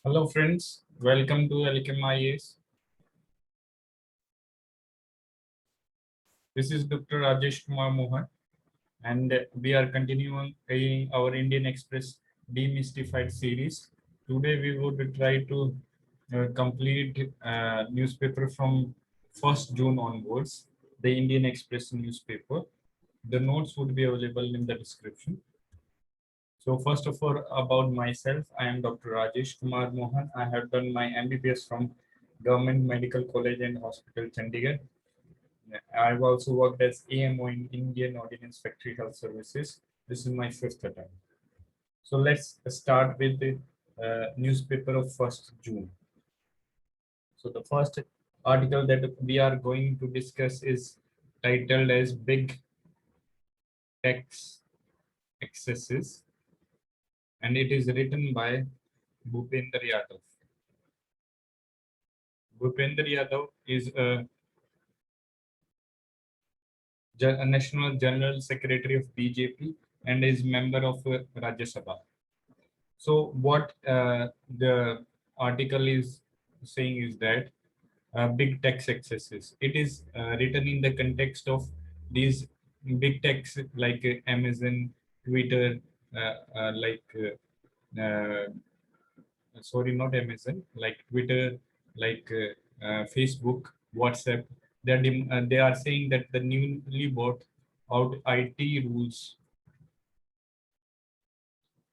Hello friends, welcome to Alkem IAS. This is Dr. Rajesh Kumar Mohan, and we are continuing our Indian Express Demystified series. Today we would try to complete newspaper from 1st June onwards, the Indian Express newspaper. The notes would be available in the description. So first of all, about myself, I am Dr. Rajesh Kumar Mohan. I have done my MBBS from Government Medical College and Hospital, Chandigarh. I've also worked as AMO in Indian Ordnance Factory Health Services. This is my fifth attempt. So let's start with the newspaper of 1st June. So the first article that we are going to discuss is titled as Big Tax Excesses, and it is written by Bhupender Yadav. Bhupender Yadav is a National General Secretary of BJP and is member of Rajya Sabha. So what the article is saying is that big tax excesses. It is written in the context of these big techs like Amazon, Twitter, sorry, not Amazon, like Twitter, like Facebook, WhatsApp. They are saying that the newly bought out IT rules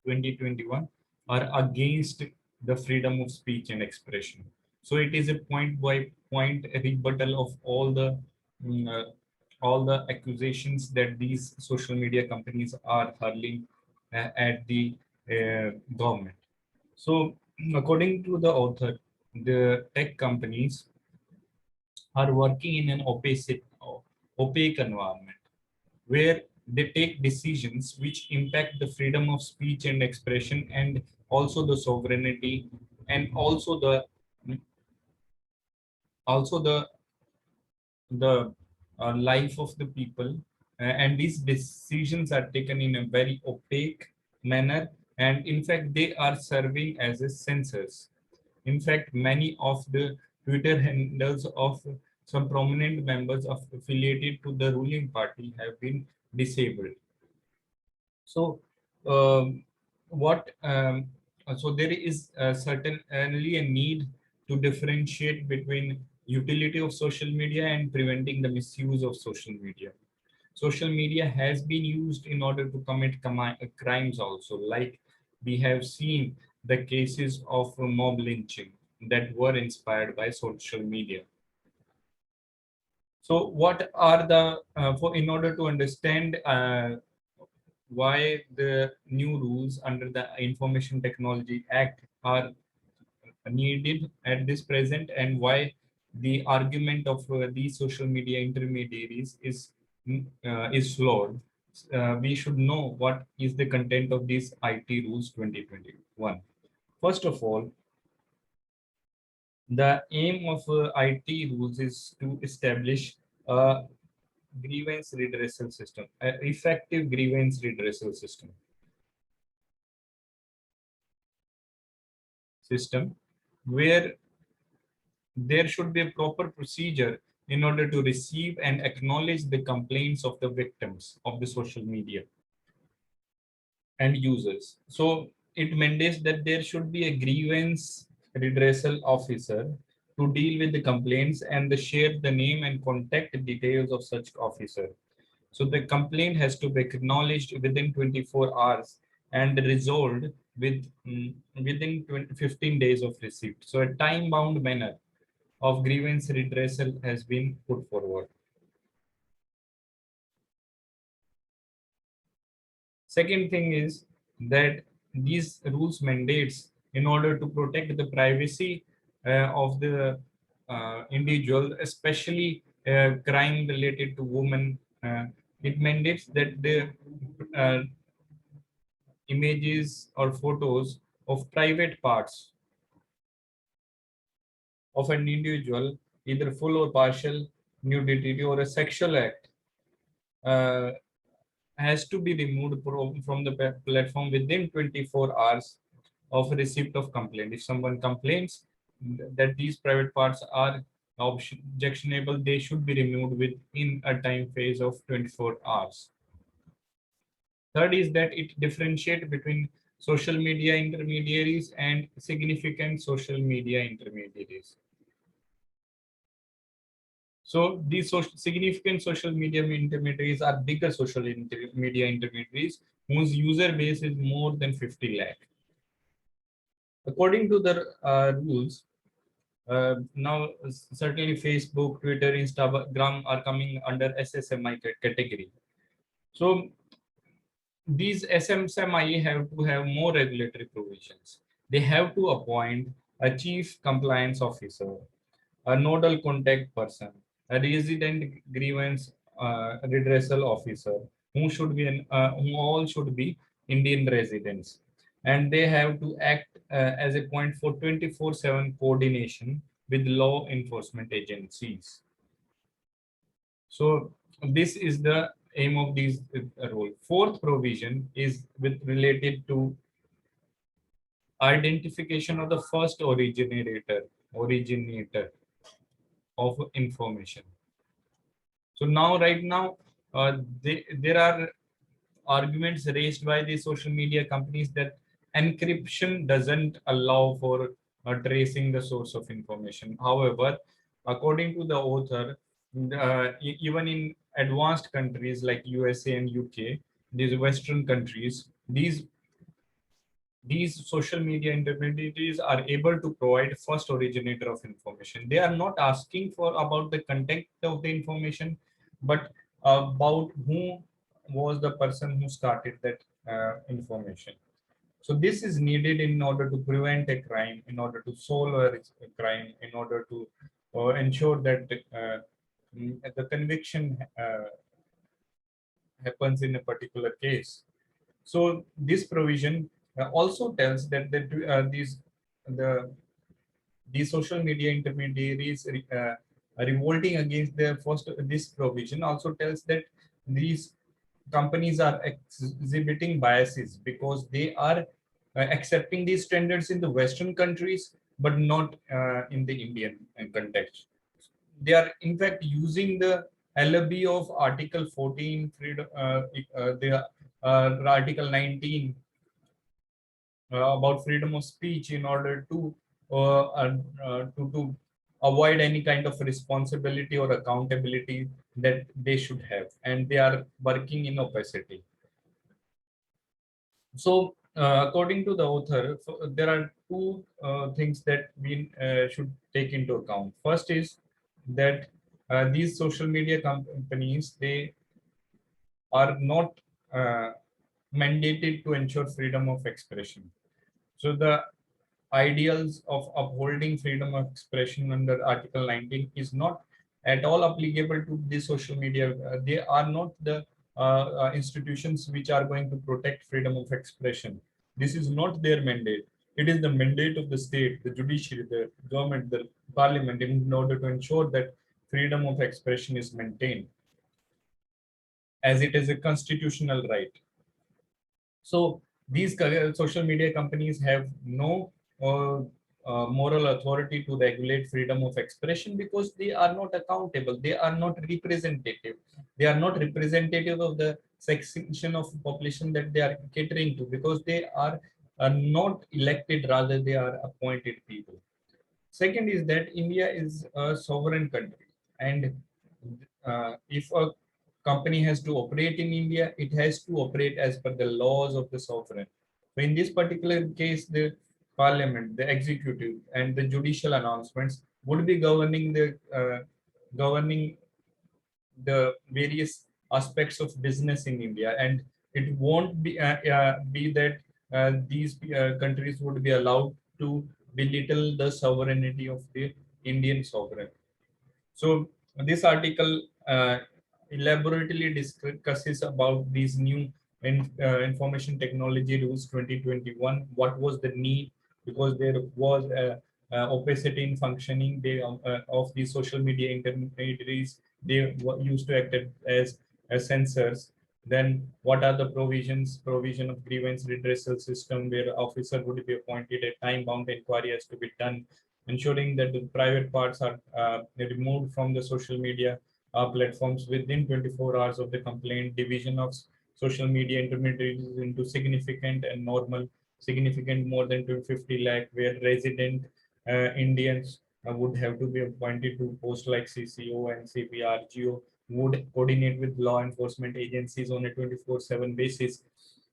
2021 are against the freedom of speech and expression. So it is a point by point rebuttal of mm, uh, all the accusations that these social media companies are hurling at the government. So according to the author, the tech companies are working in an opaque environment where they take decisions which impact the freedom of speech and expression and also the sovereignty and also the life of the people. And these decisions are taken in a very opaque manner, and in fact they are serving as a censors. In fact, many of the Twitter handles of some prominent members of affiliated to the ruling party have been disabled. So, what? So there is certainly a need to differentiate between utility of social media and preventing the misuse of social media. Social media has been used in order to commit crimes also, like we have seen the cases of mob lynching that were inspired by social media. So what are the for in order to understand why the new rules under the Information Technology Act are needed at this present, and why the argument of these social media intermediaries is flawed. We should know what is the content of these IT rules 2021. First of all, the aim of IT rules is to establish a grievance redressal system, an effective grievance redressal system where there should be a proper procedure in order to receive and acknowledge the complaints of the victims of the social media and users. So it mandates that there should be a grievance redressal officer to deal with the complaints and share the name and contact details of such officer. So the complaint has to be acknowledged within 24 hours and resolved within 15 days of receipt. So a time-bound manner of grievance redressal has been put forward. Second thing is that these rules mandates in order to protect the privacy of the individual, especially crime related to women. It mandates that the uh, images or photos of private parts of an individual, either full or partial nudity or a sexual act, uh, has to be removed from the platform within 24 hours of receipt of complaint. If someone complains that these private parts are objectionable, they should be removed within a time phase of 24 hours. Third is that it differentiates between social media intermediaries and significant social media intermediaries. So these significant social media intermediaries are bigger media intermediaries whose user base is more than 50 lakh. According to the rules, now certainly Facebook, Twitter, Instagram are coming under SSMI category. So these SSMI have to have more regulatory provisions. They have to appoint a chief compliance officer, a nodal contact person, a resident grievance redressal officer, who all should be Indian residents, and they have to act as a point for 24/7 coordination with law enforcement agencies. So this is the aim of these role. Fourth provision is related to identification of the first originator of information. So now, right now, there are arguments raised by the social media companies that encryption doesn't allow for tracing the source of information. However, according to the author, even in advanced countries like USA and UK, these Western countries, these social media intermediaries are able to provide first originator of information. They are not asking for about the content of the information, but about who was the person who started that information. So this is needed in order to prevent a crime, in order to solve a crime, in order to ensure that the conviction happens in a particular case. So this provision also tells that the these social media intermediaries revolting against the first this provision also tells that these companies are exhibiting biases because they are accepting these standards in the Western countries, but not in the Indian context. They are in fact using the LB of Article 14, freedom, Article 19 about freedom of speech in order to avoid any kind of responsibility or accountability that they should have, and they are working in opacity. So according to the author, there are two things that we should take into account. First is that these social media companies, they are not mandated to ensure freedom of expression. So the ideals of upholding freedom of expression under Article 19 is not at all applicable to the social media. They are not the institutions which are going to protect freedom of expression. This is not their mandate. It is the mandate of the state, the judiciary, the government, the parliament, in order to ensure that freedom of expression is maintained, as it is a constitutional right. So these social media companies have no moral authority to regulate freedom of expression because they are not accountable. They are not representative. They are not representative of the section of population that they are catering to, because they are not elected, rather they are appointed people. Second is that India is a sovereign country, and if a company has to operate in India, it has to operate as per the laws of the sovereign. So in this particular case, the parliament, the executive, and the judicial announcements would be governing the various aspects of business in India, and it won't be that these countries would be allowed to belittle the sovereignty of the Indian sovereign. So this article elaborately discusses about these new information technology rules 2021. What was the need? Because there was opacity in functioning of the social media intermediaries. They used to act as sensors. Then what are the provisions? Provision of grievance redressal system where officer would be appointed, a time-bound inquiry has to be done, ensuring that the private parts are removed from the social media platforms within 24 hours of the complaint, division of social media intermediaries into significant and normal, significant more than 250 lakh, where resident Indians would have to be appointed to posts like CCO and CPRGO, would coordinate with law enforcement agencies on a 24/7 basis,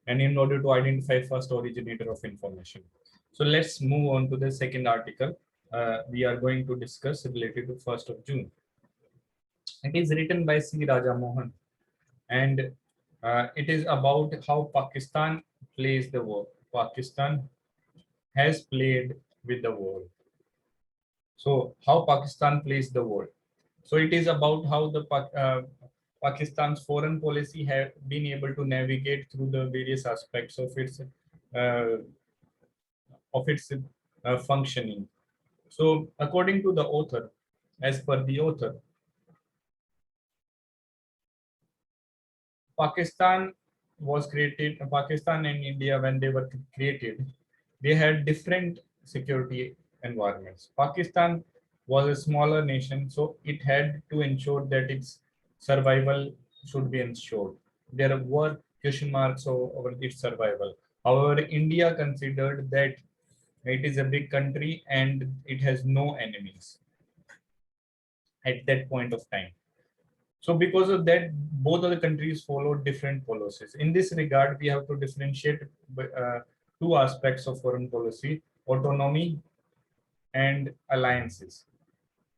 and in order to identify first originator of information. So let's move on to the second article. We are going to discuss related to 1st of June. It is written by C. Raja Mohan, and it is about how Pakistan plays the world. Pakistan has played with the world. So how Pakistan plays the world. So it is about how the Pakistan's foreign policy have been able to navigate through the various aspects uh, of its functioning. So according to the author, as per the author, Pakistan was created, Pakistan and India, when they were created, they had different security environments. Pakistan was a smaller nation, so it had to ensure that its survival should be ensured. There were question marks over its survival. However, India considered that it is a big country and it has no enemies at that point of time. So because of that, both of the countries followed different policies. In this regard, we have to differentiate two aspects of foreign policy: autonomy and alliances.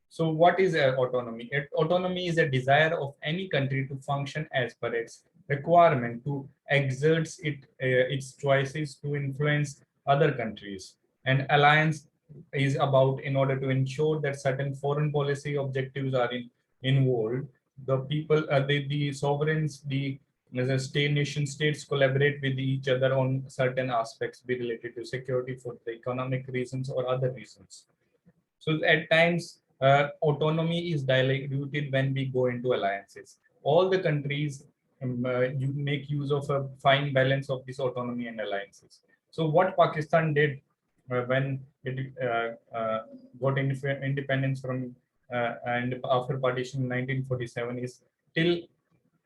So what is autonomy? Autonomy is a desire of any country to function as per its requirement, to exert its choices to influence other countries. And alliance is about, in order to ensure that certain foreign policy objectives are involved, the people, the sovereigns, the state nation states collaborate with each other on certain aspects, be related to security, for the economic reasons or other reasons. So at times, autonomy is diluted when we go into alliances. All the countries you make use of a fine balance of this autonomy and alliances. So what Pakistan did when it got independence from and after partition in 1947 is till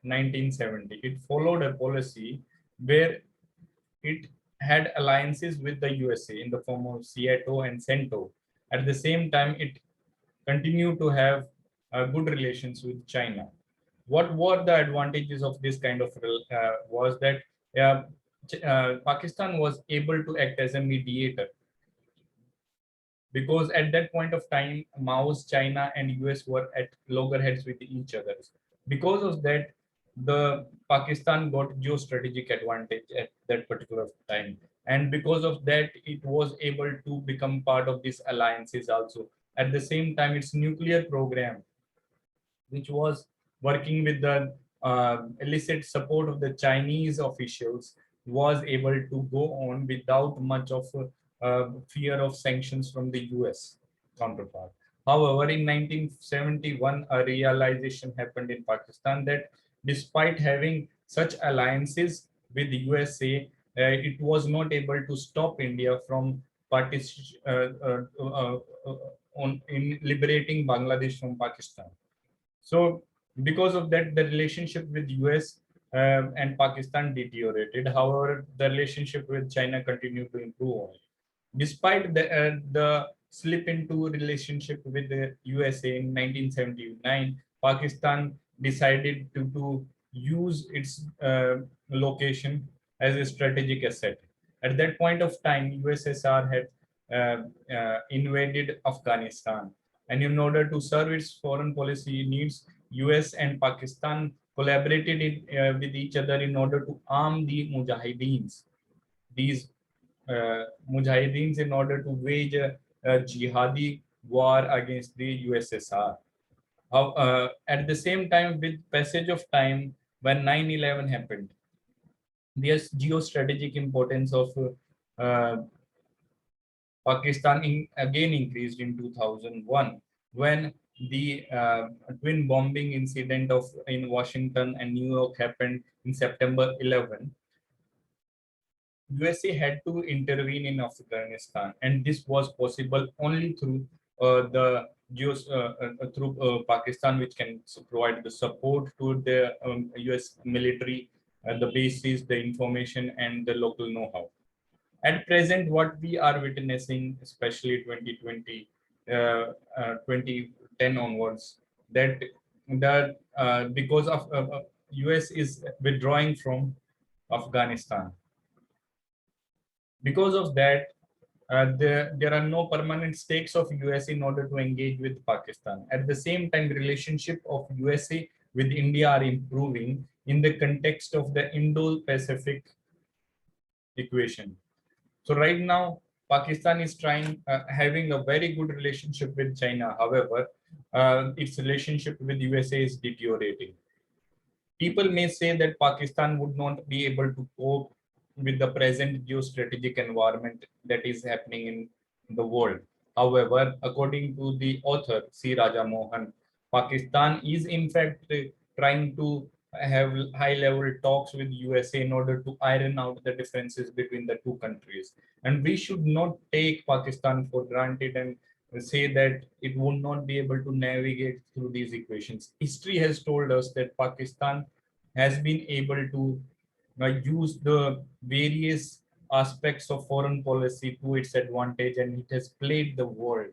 1970. It followed a policy where it had alliances with the USA in the form of Seattle and CENTO. At the same time, it continued to have good relations with China. What were the advantages of this kind of was that Pakistan was able to act as a mediator, because at that point of time, Mao's China and US were at loggerheads with each other. Because of that, the Pakistan got geostrategic advantage at that particular time. And because of that, it was able to become part of these alliances also. At the same time, its nuclear program, which was working with the illicit support of the Chinese officials, was able to go on without much of fear of sanctions from the US counterpart. However, in 1971, a realization happened in Pakistan that despite having such alliances with the USA, it was not able to stop India from partic- uh, uh, uh, in liberating Bangladesh from Pakistan. So because of that, the relationship with US and Pakistan deteriorated. However, the relationship with China continued to improve. Despite the slip into relationship with the USA in 1979, Pakistan decided to use its location as a strategic asset. At that point of time, USSR had invaded Afghanistan, and in order to serve its foreign policy needs, US and Pakistan collaborated with each other in order to arm the Mujahideens. These Mujahideens, in order to wage a jihadi war against the USSR. At the same time, with passage of time, when 9/11 happened, the geostrategic importance of Pakistan again increased in 2001, when the twin bombing incident of in Washington and New York happened in September 11, USA had to intervene in Afghanistan, and this was possible only through the through Pakistan, which can provide the support to the US military, the bases, the information, and the local know-how. At present, what we are witnessing, especially 2020, 2010 onwards, that because of US is withdrawing from Afghanistan. Because of that, there are no permanent stakes of US in order to engage with Pakistan. At the same time, relationship of USA with India are improving in the context of the Indo-Pacific equation. So right now, Pakistan is trying having a very good relationship with China. However, its relationship with USA is deteriorating. People may say that Pakistan would not be able to cope with the present geostrategic environment that is happening in the world. However, according to the author C. Raja Mohan, Pakistan is in fact trying to have high-level talks with USA in order to iron out the differences between the two countries. And we should not take Pakistan for granted and say that it would not be able to navigate through these equations. History has told us that Pakistan has been able to use the various aspects of foreign policy to its advantage, and it has played the world.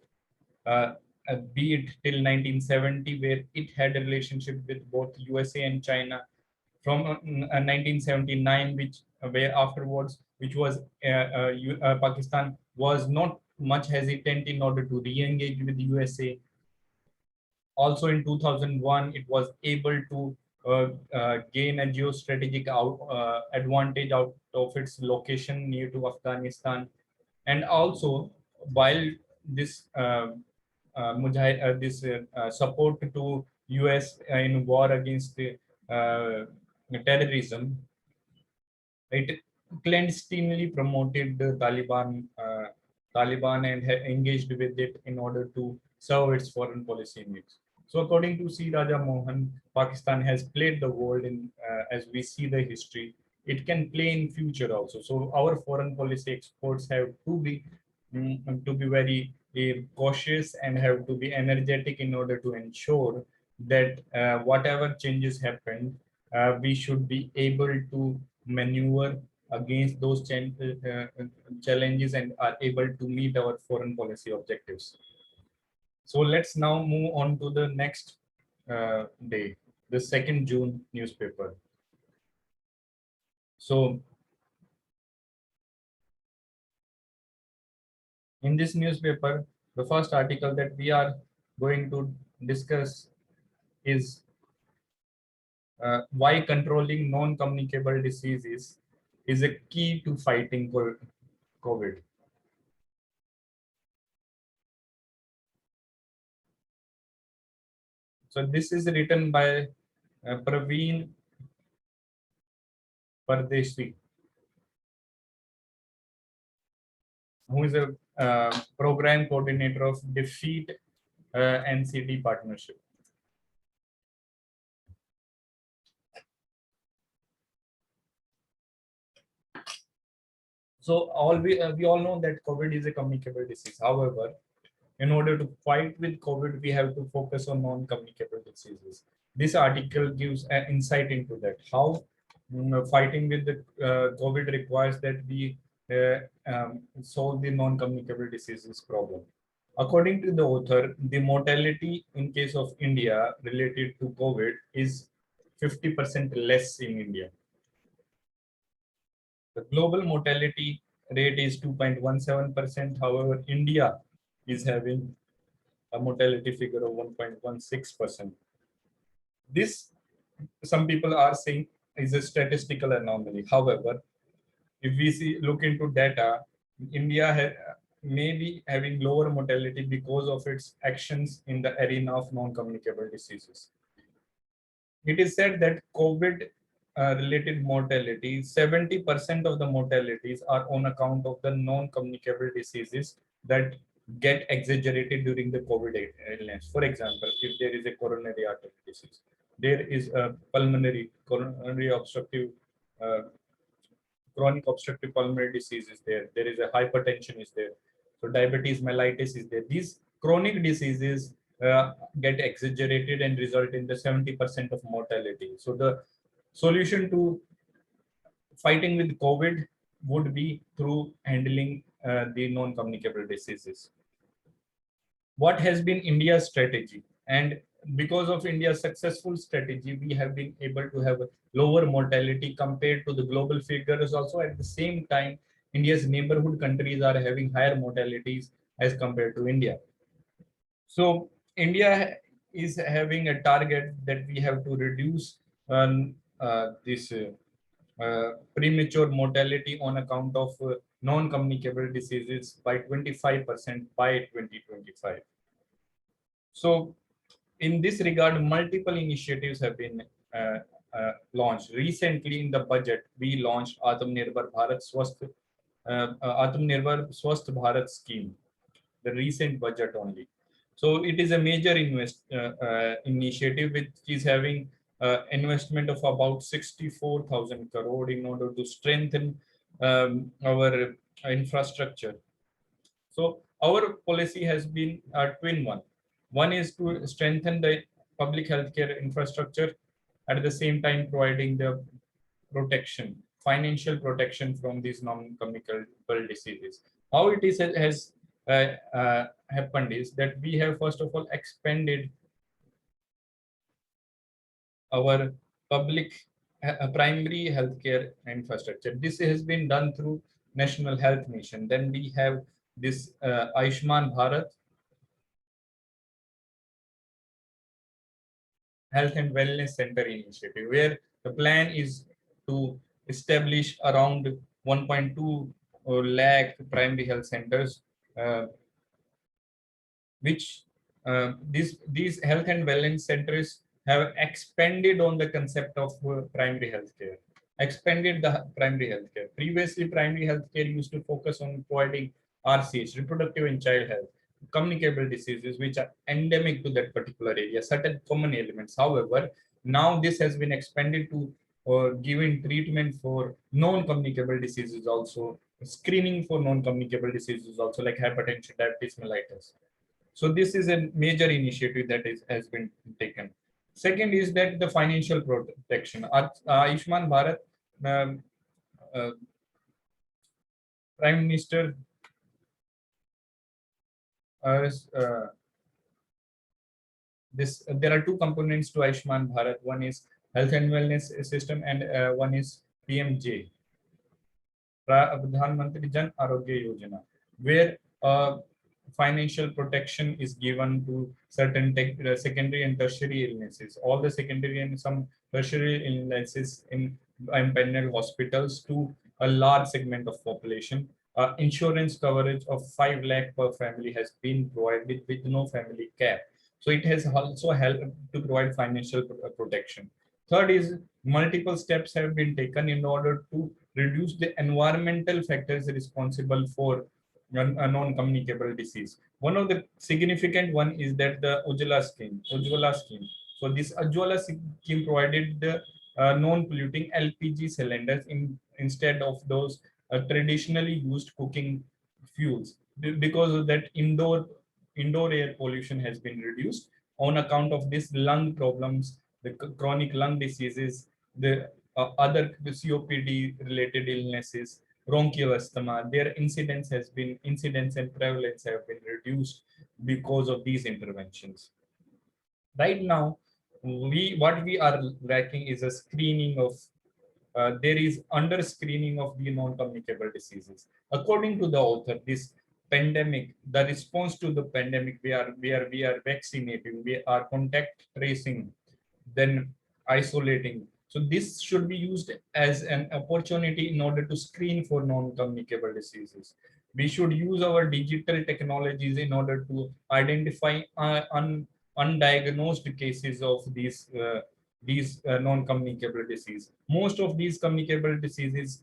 Uh, be it till 1970, where it had a relationship with both USA and China, from 1979, which where afterwards, which was Pakistan was not much hesitant in order to re-engage with the USA. Also in 2001, it was able to gain a geostrategic advantage out of its location near to Afghanistan. And also, while this support to US in war against terrorism, it clandestinely promoted the Taliban and engaged with it in order to serve its foreign policy needs. So, according to C. Raja Mohan, Pakistan has played the world in as we see the history. It can play in future also. So, our foreign policy experts have to be very cautious and have to be energetic in order to ensure that whatever changes happen, we should be able to maneuver against those challenges and are able to meet our foreign policy objectives. So let's now move on to the next day, the 2nd June newspaper. So in this newspaper, the first article that we are going to discuss is why controlling non-communicable diseases is a key to fighting COVID. So this is written by Praveen Pardeshi, who is a program coordinator of Defeat NCD partnership. So we all know that COVID is a communicable disease. However, in order to fight with COVID, we have to focus on non-communicable diseases. This article gives an insight into that. How fighting with the COVID requires that we solve the non-communicable diseases problem. According to the author, the mortality in case of India related to COVID is 50% less in India. The global mortality rate is 2.17%. However, India is having a mortality figure of 1.16%. This, some people are saying, is a statistical anomaly. However, if we look into data, India may be having lower mortality because of its actions in the arena of non-communicable diseases. It is said that COVID related mortality, 70% of the mortalities are on account of the non-communicable diseases that get exaggerated during the COVID illness. For example, if there is a coronary artery disease, there is a pulmonary coronary obstructive chronic obstructive pulmonary disease is there. There is a hypertension is there. So diabetes mellitus is there. These chronic diseases get exaggerated and result in the 70% of mortality. So the solution to fighting with COVID would be through handling the non-communicable diseases. What has been India's strategy? And because of India's successful strategy, we have been able to have a lower mortality compared to the global figures. Also, at the same time, India's neighborhood countries are having higher mortalities as compared to India. So India is having a target that we have to reduce this premature mortality on account of non-communicable diseases by 25% by 2025. So in this regard, multiple initiatives have been launched. Recently in the budget, we launched Atmanirbhar Swasth Bharat scheme, the recent budget only. So it is a major initiative which is having investment of about 64,000 crore in order to strengthen our infrastructure. So our policy has been a twin one. One is to strengthen the public healthcare infrastructure, at the same time providing the protection, financial protection from these non-communicable diseases. How it is has happened is that we have first of all expanded our public primary healthcare infrastructure. This has been done through National Health Mission. Then we have this Ayushman Bharat Health and Wellness Center initiative, where the plan is to establish around 1.2 lakh primary health centers, which these health and wellness centers have expanded on the concept of primary healthcare, expanded the primary healthcare. Previously, primary healthcare used to focus on providing RCH, reproductive and child health, communicable diseases, which are endemic to that particular area, certain common elements. However, now this has been expanded to giving treatment for non-communicable diseases also, screening for non-communicable diseases also, like hypertension, diabetes mellitus. So this is a major initiative that has been taken. Second is that the financial protection. Ayushman Bharat, uh, Prime Minister there are two components to Ayushman Bharat. One is health and wellness system, and one is PMJ, Pradhan Mantri Jan Arogya Yojana, where financial protection is given to certain secondary and tertiary illnesses. All the secondary and some tertiary illnesses in panel hospitals to a large segment of population. Insurance coverage of 5 lakh per family has been provided with no family cap. So it has also helped to provide financial protection. Third is multiple steps have been taken in order to reduce the environmental factors responsible for a non-communicable disease. One of the significant one is that the Ujjwala scheme. So this Ujjwala scheme provided the non-polluting LPG cylinders instead of those traditionally used cooking fuels. Because of that, indoor air pollution has been reduced. On account of this lung problems, the chronic lung diseases, the other COPD related illnesses, bronchial asthma, their incidence and prevalence have been reduced because of these interventions. Right now, what we are lacking is a screening of there is under screening of the non-communicable diseases. According to the author, this pandemic, the response to the pandemic, we are vaccinating, we are contact tracing, then isolating. So this should be used as an opportunity in order to screen for non-communicable diseases. We should use our digital technologies in order to identify undiagnosed cases of these non-communicable disease. Most of these communicable diseases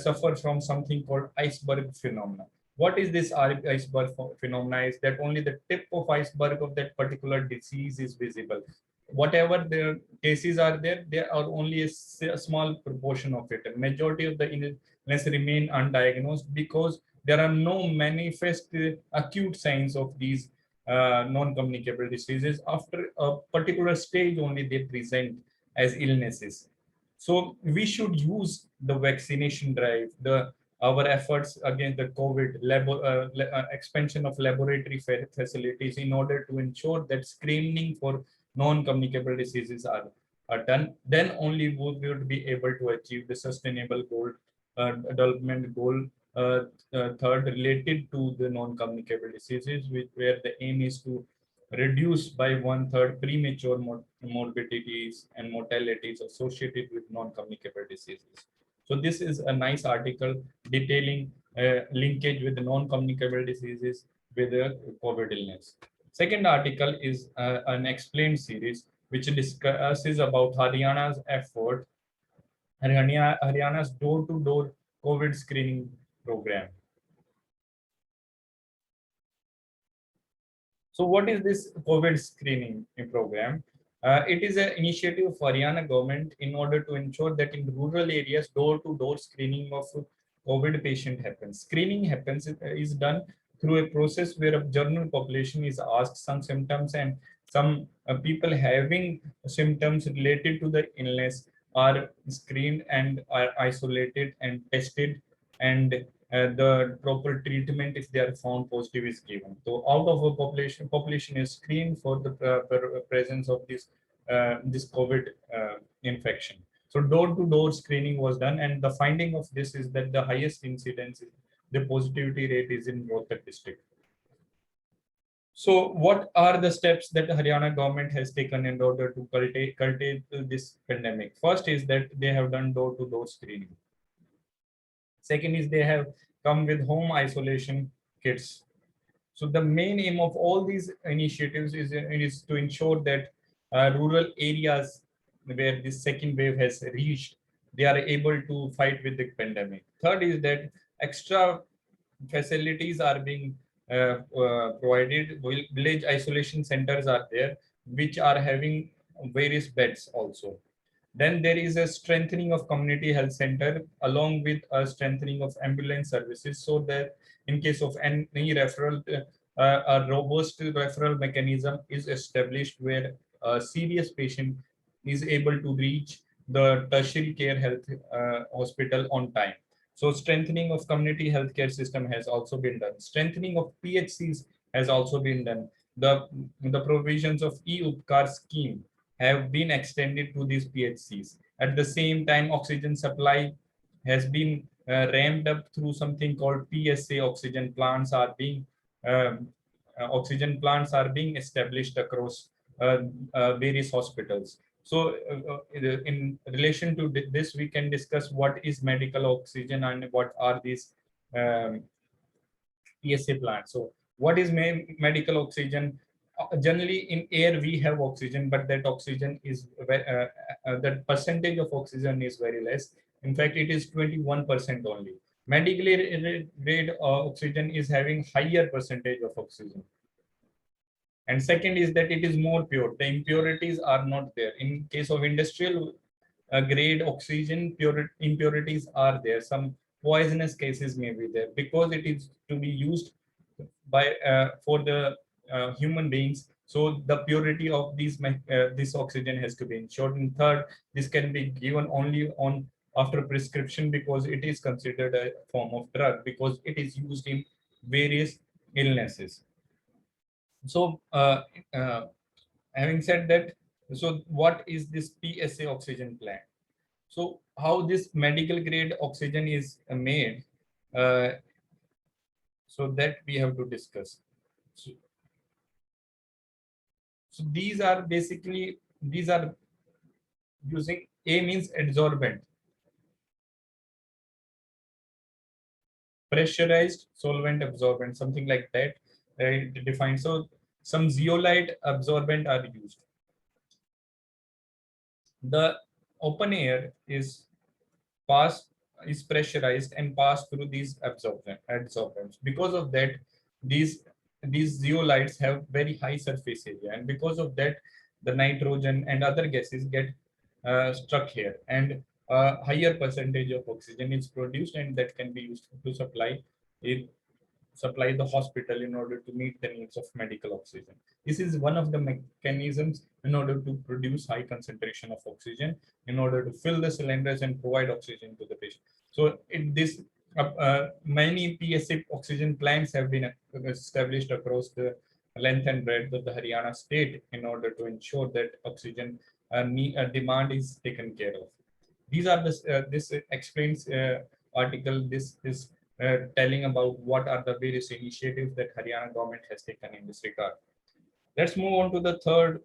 suffer from something called iceberg phenomena. What is this iceberg phenomena? Is that only the tip of iceberg of that particular disease is visible. Whatever the cases are there, there are only a small proportion of it. A majority of the illness remain undiagnosed because there are no manifest acute signs of these non-communicable diseases. After a particular stage only they present as illnesses. So we should use the vaccination drive, the our efforts against the COVID, expansion of laboratory facilities in order to ensure that screening for non-communicable diseases are done. Then only we would be able to achieve the sustainable goal, development goal, third related to the non-communicable diseases, where the aim is to reduce by 1/3 premature morbidities and mortalities associated with non-communicable diseases. So this is a nice article detailing linkage with the non-communicable diseases with the COVID illness. Second article is an explained series which discusses about Haryana's effort, Haryana's door-to-door COVID screening program. So what is this COVID screening program? It is an initiative of Haryana government in order to ensure that in rural areas, door-to-door screening of COVID patient happens. Screening is done through a process where a general population is asked some symptoms, and some people having symptoms related to the illness are screened and are isolated and tested, and the proper treatment if they are found positive is given. So out of a population is screened for the presence of this COVID infection. So door-to-door screening was done, and the finding of this is that the highest incidence, the positivity rate is in Rohtak district. So what are the steps that the Haryana government has taken in order to curtail this pandemic? First is that they have done door-to-door screening. Second is they have come with home isolation kits. So the main aim of all these initiatives is to ensure that rural areas where this second wave has reached, they are able to fight with the pandemic. Third is that extra facilities are being provided. Village isolation centers are there, which are having various beds also. Then there is a strengthening of community health center along with a strengthening of ambulance services, so that in case of any referral, a robust referral mechanism is established where a serious patient is able to reach the tertiary care health hospital on time. So strengthening of community healthcare system has also been done. Strengthening of PHCs has also been done. The provisions of e-Upkar scheme have been extended to these PHCs. At the same time, oxygen supply has been ramped up through something called PSA uh, oxygen plants are being established across various hospitals. So in relation to this, we can discuss what is medical oxygen and what are these um, PSA plants. So what is medical oxygen? Generally in air we have oxygen, but that oxygen is that percentage of oxygen is very less. In fact, it is 21% only. Medically grade oxygen is having higher percentage of oxygen. And second is that it is more pure. The impurities are not there. In case of industrial grade oxygen, impurities are there. Some poisonous cases may be there because it is to be used by for the human beings. So the purity of this oxygen has to be ensured. And third, this can be given only on after prescription because it is considered a form of drug because it is used in various illnesses. So having said that, so what is this PSA oxygen plant? So how this medical grade oxygen is made, uh, so that we have to discuss. So, so these are basically, these are using, A means adsorbent, pressurized solvent absorbent, something like that defined. So some zeolite absorbent are used. The open air is passed is pressurized and pass through these absorbents. Because of that, these these zeolites have very high surface area, and because of that, the nitrogen and other gases get stuck here, and a higher percentage of oxygen is produced, and that can be used to it supply the hospital in order to meet the needs of medical oxygen. This is one of the mechanisms in order to produce high concentration of oxygen, in order to fill the cylinders and provide oxygen to the patient. So many PSA oxygen plants have been established across the length and breadth of the Haryana state in order to ensure that oxygen demand is taken care of. These are this explains article. This is telling about what are the various initiatives that Haryana government has taken in this regard. Let's move on to the third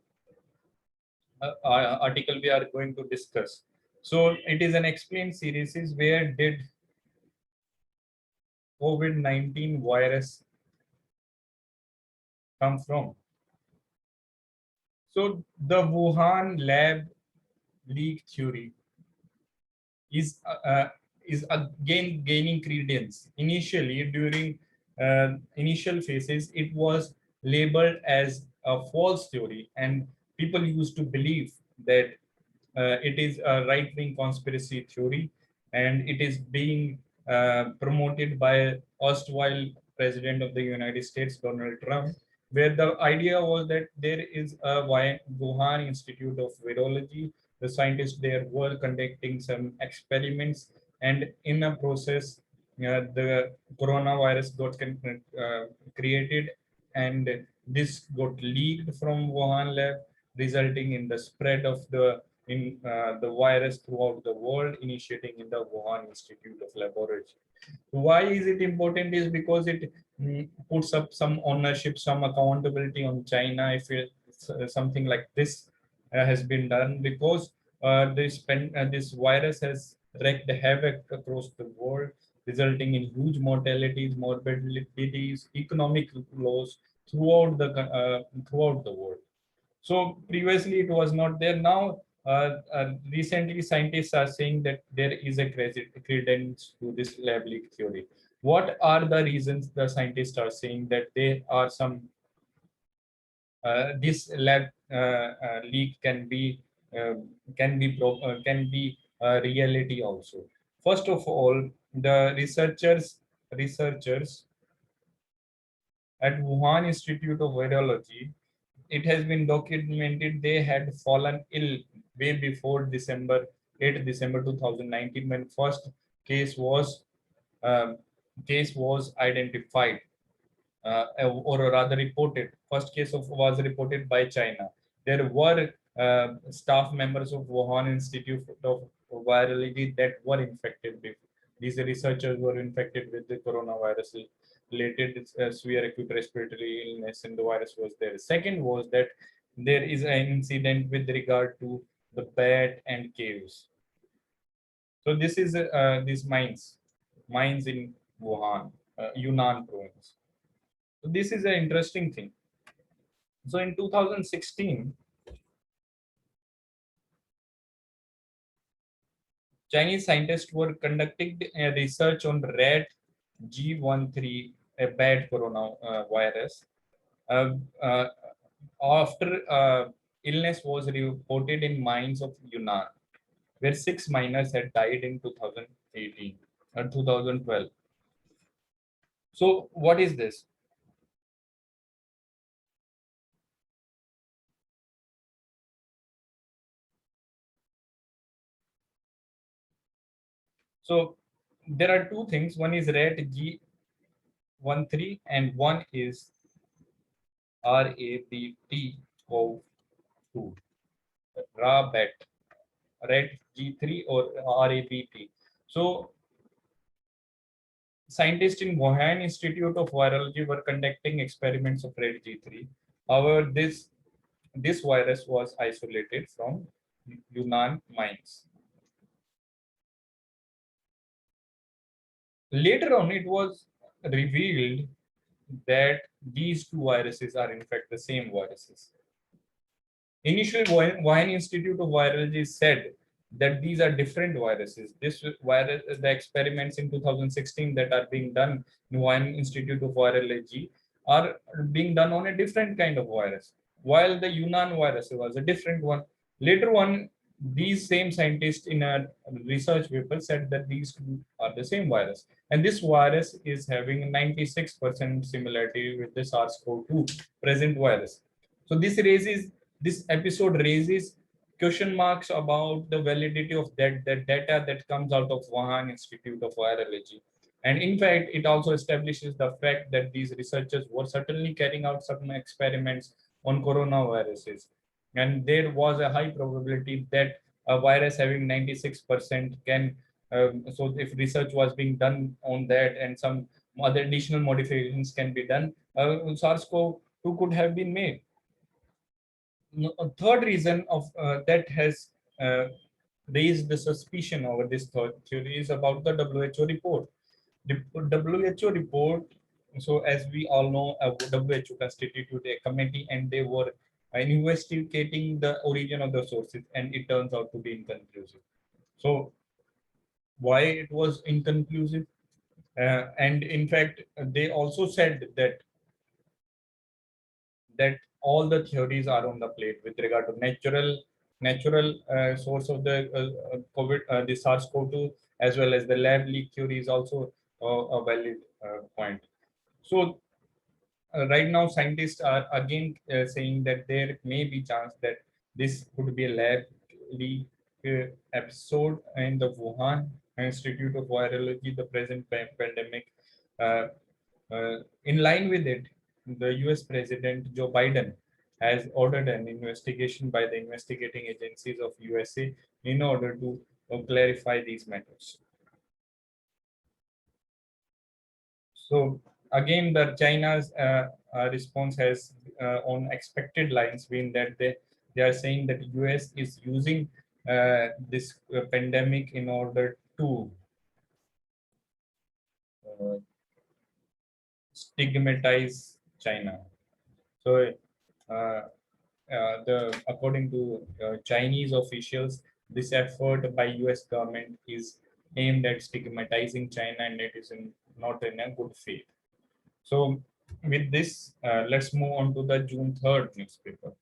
article we are going to discuss. So it is an explained series is where did COVID-19 virus come from? So the Wuhan lab leak theory is again gaining credence. Initially, during initial phases, it was labeled as a false theory, and people used to believe that it is a right-wing conspiracy theory, and it is being promoted by erstwhile President of the United States, Donald Trump, where the idea was that there is a Wuhan Institute of Virology. The scientists there were conducting some experiments, and in a process, the coronavirus got created, and this got leaked from Wuhan lab, resulting in the spread of the virus throughout the world, initiating in the Wuhan Institute of Laboratory. Why is it important? Is because it puts up some ownership, some accountability on China if something like this has been done, because this virus has wreaked havoc across the world, resulting in huge mortalities, morbidities, economic loss throughout the world. So previously it was not there. Now, recently scientists are saying that there is a credence to this lab leak theory. What are the reasons the scientists are saying that there are some this lab leak uh, can be a reality also? First of all, the researchers at Wuhan Institute of Virology, it has been documented they had fallen ill way before December 2019, when first case was um, case was identified, or rather reported. First case was reported by China. There were staff members of Wuhan Institute of Virology that were infected. These researchers were infected with the coronavirus related severe acute respiratory illness, and the virus was there. Second was that there is an incident with regard to the bat and caves. So this is these mines in Wuhan, Yunnan province. So this is an interesting thing. So in 2016, Chinese scientists were conducting a research on rat G13, a bad coronavirus. Uh, uh, after illness was reported in mines of Yunnan, where 6 miners had died in 2018 or 2012. So what is this? So there are two things. One is rat G13 and one is RABT02, rabat, rat G3 or RABT. So scientists in Wuhan Institute of Virology were conducting experiments of rat G3. However, this virus was isolated from Yunnan mines. Later on, it was revealed that these two viruses are in fact the same viruses. Initially, Wuhan Institute of Virology said that these are different viruses. This virus, the experiments in 2016 that are being done in Wuhan Institute of Virology are being done on a different kind of virus, while the Yunnan virus was a different one. Later on, these same scientists in a research paper said that these two are the same virus. And this virus is having 96% similarity with the SARS-CoV-2 present virus. So this episode raises question marks about the validity of that data that comes out of Wuhan Institute of Virology. And in fact, it also establishes the fact that these researchers were certainly carrying out some experiments on coronaviruses. And there was a high probability that a virus having 96% can, so if research was being done on that and some other additional modifications can be done, SARS-CoV-2 could have been made. A third reason of that has raised the suspicion over this third theory is about the WHO report. The WHO report, so as we all know, WHO constituted a committee and they were investigating the origin of the sources, and it turns out to be inconclusive. So why it was inconclusive? And in fact, they also said that all the theories are on the plate with regard to natural source of the COVID, the SARS-CoV-2, as well as the lab leak theory is also a valid point. So right now, scientists are again saying that there may be chance that this could be a lab leak episode in the Wuhan Institute of Virology, the present pandemic. Uh, in line with it, the US President Joe Biden has ordered an investigation by the investigating agencies of USA in order to clarify these matters. So again, the China's response has on expected lines been that they are saying that US is using this pandemic in order to uh, stigmatize China. So uh, according to Chinese officials, this effort by US government is aimed at stigmatizing China, and it is not in a good faith. So with this, let's move on to the June 3rd newspaper.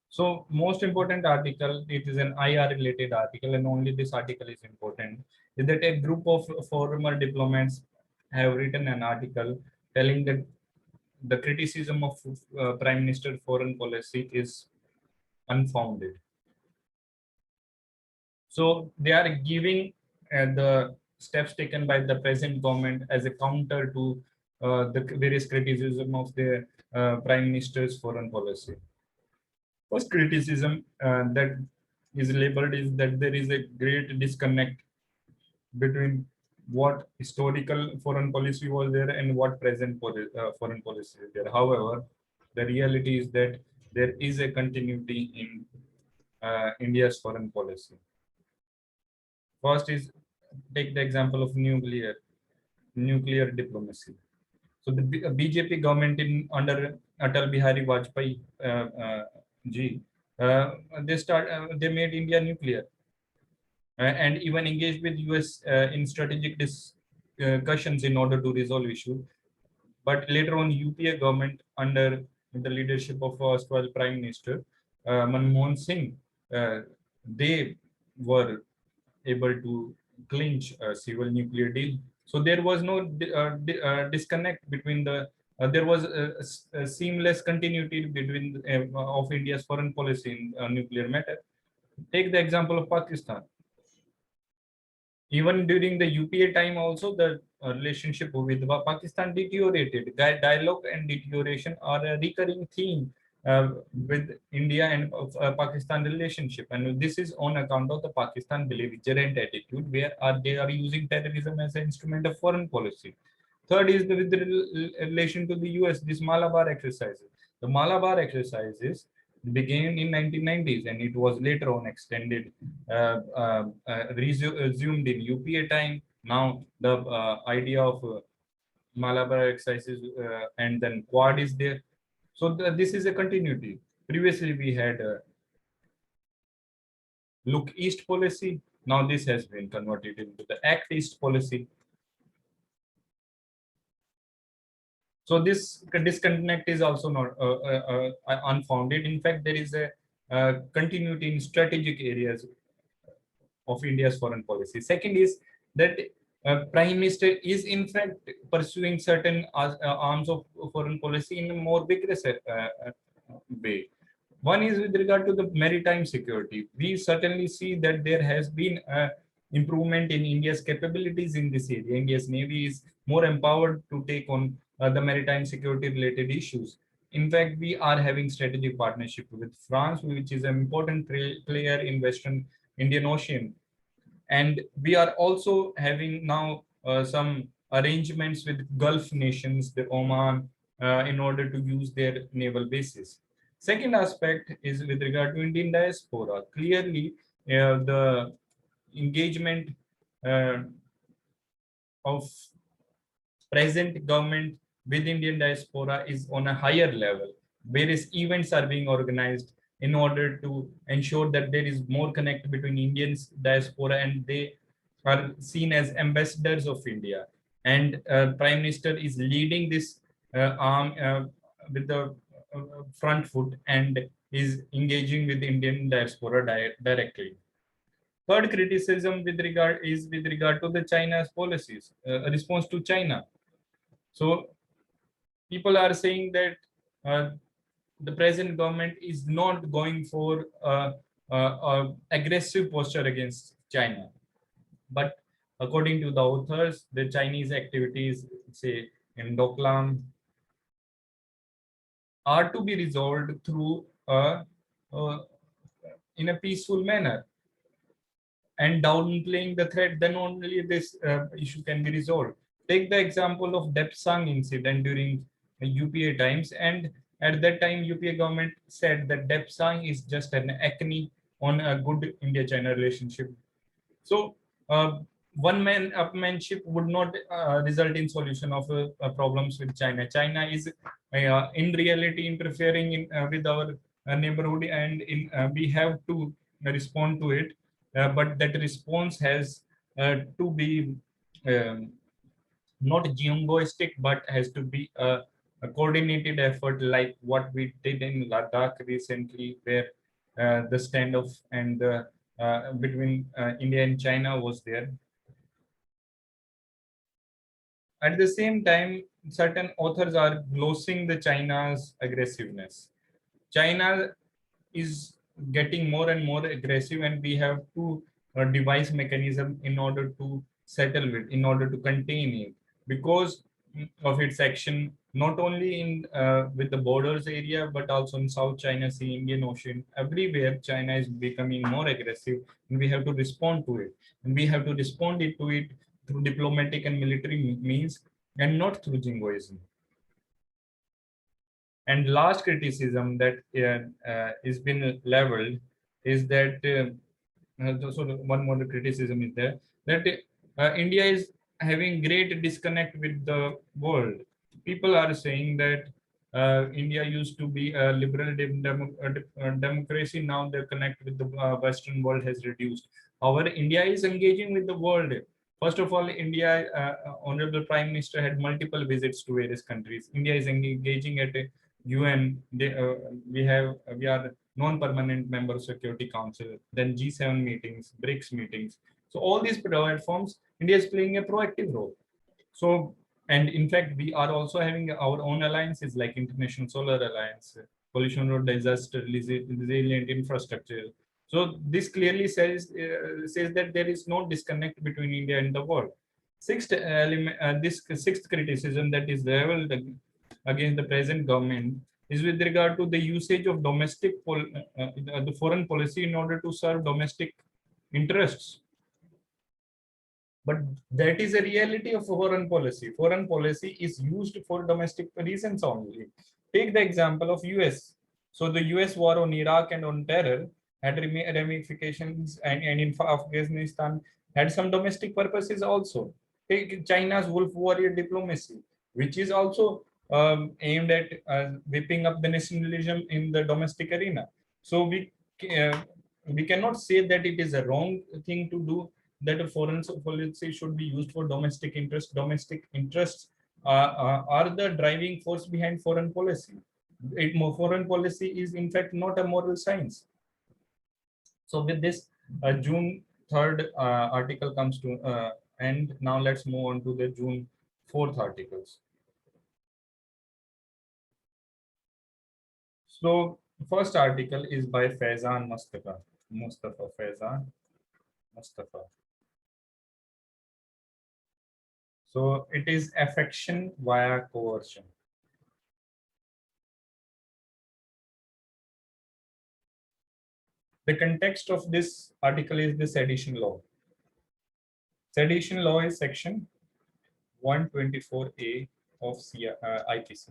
So most important article, it is an IR related article, and only this article is important, is that a group of former diplomats have written an article telling that the criticism of Prime Minister foreign policy is unfounded. So they are giving the steps taken by the present government as a counter to the various criticism of the Prime Minister's foreign policy. First criticism that is labeled is that there is a great disconnect between what historical foreign policy was there and what present foreign policy is there. However, the reality is that there is a continuity in India's foreign policy. First is take the example of nuclear diplomacy. So the BJP government under Atal Bihari Vajpayee ji, they made India nuclear and even engaged with US in strategic discussions in order to resolve issue. But later on, UPA government under the leadership of Prime Minister Manmohan Singh, they were able to clinch a civil nuclear deal. So there was no disconnect between there was a seamless continuity between of India's foreign policy in nuclear matter. Take the example of Pakistan. Even during the UPA time also, the relationship with Pakistan deteriorated. Dialogue and deterioration are a recurring theme with India and Pakistan relationship. And this is on account of the Pakistan belligerent attitude, where they are using terrorism as an instrument of foreign policy. Third is with relation to the US, this Malabar exercises. The Malabar exercises began in 1990s, and it was later on extended, resumed in UPA time. Now the idea of Malabar exercises and then Quad is there. So this is a continuity. Previously we had Look East policy. Now this has been converted into the Act East policy. So this disconnect is also not unfounded. In fact, there is a continuity in strategic areas of India's foreign policy. Second is that Prime Minister is in fact pursuing certain arms of foreign policy in a more vigorous way. One is with regard to the maritime security. We certainly see that there has been improvement in India's capabilities in this area. India's Navy is more empowered to take on the maritime security related issues. In fact, we are having strategic partnership with France, which is an important player in Western Indian Ocean. And we are also having now some arrangements with Gulf nations, the Oman, in order to use their naval bases. Second aspect is with regard to Indian diaspora. Clearly, the engagement uh, of present government with Indian diaspora is on a higher level. Various events are being organized in order to ensure that there is more connect between Indians diaspora and they are seen as ambassadors of India. And Prime Minister is leading this arm with the front foot and is engaging with Indian diaspora directly. Third criticism with regard to the China's policies, response to China. So people are saying that the present government is not going for aggressive posture against China. But according to the authors, the Chinese activities, say in Doklam, are to be resolved through uh, in a peaceful manner. And downplaying the threat, then only this issue can be resolved. Take the example of Depsang incident during UPA times, and at that time UPA government said that Depsang is just an acne on a good India-China relationship. So one man upmanship would not result in solution of problems with China. China is in reality interfering with our neighborhood, and we have to respond to it. But that response has to be um, not jingoistic, but has to be a coordinated effort like what we did in Ladakh recently, where the standoff and between India and China was there. At the same time, certain authors are glossing the China's aggressiveness. China is getting more and more aggressive, and we have to devise mechanism in order to settle it, in order to contain it, because of its action not only in with the borders area, but also in South China Sea, Indian Ocean. Everywhere China is becoming more aggressive, and we have to respond to it, and we have to respond to it through diplomatic and military means, and not through jingoism. And last criticism that is been leveled is that so one more criticism is there, that India is having great disconnect with the world. People are saying that India used to be a liberal democracy. Now the connect with the Western world has reduced. However, India is engaging with the world. First of all, India, Honorable Prime Minister had multiple visits to various countries. India is engaging at a UN. We are non-permanent member of Security Council. Then G7 meetings, BRICS meetings. So all these platforms, India is playing a proactive role. So, and in fact, we are also having our own alliances like International Solar Alliance, Pollution Road Disaster Resilient Infrastructure. So this clearly says that there is no disconnect between India and the world. Sixth element, this sixth criticism that is leveled against the present government is with regard to the usage of the foreign policy in order to serve domestic interests. But that is a reality of foreign policy. Foreign policy is used for domestic reasons only. Take the example of US. So the US war on Iraq and on terror had ramifications, and in Afghanistan had some domestic purposes also. Take China's wolf warrior diplomacy, which is also aimed at whipping up the nationalism in the domestic arena. So uh, we cannot say that it is a wrong thing to do, that a foreign policy should be used for domestic interest. Domestic interests are the driving force behind foreign policy. Foreign policy is in fact not a moral science. So with this, June 3rd article comes to end. Now let's move on to the June 4th articles. So first article is by Faizan Mustafa. So it is affection via coercion. The context of this article is the sedition law. Sedition law is section 124A of IPC.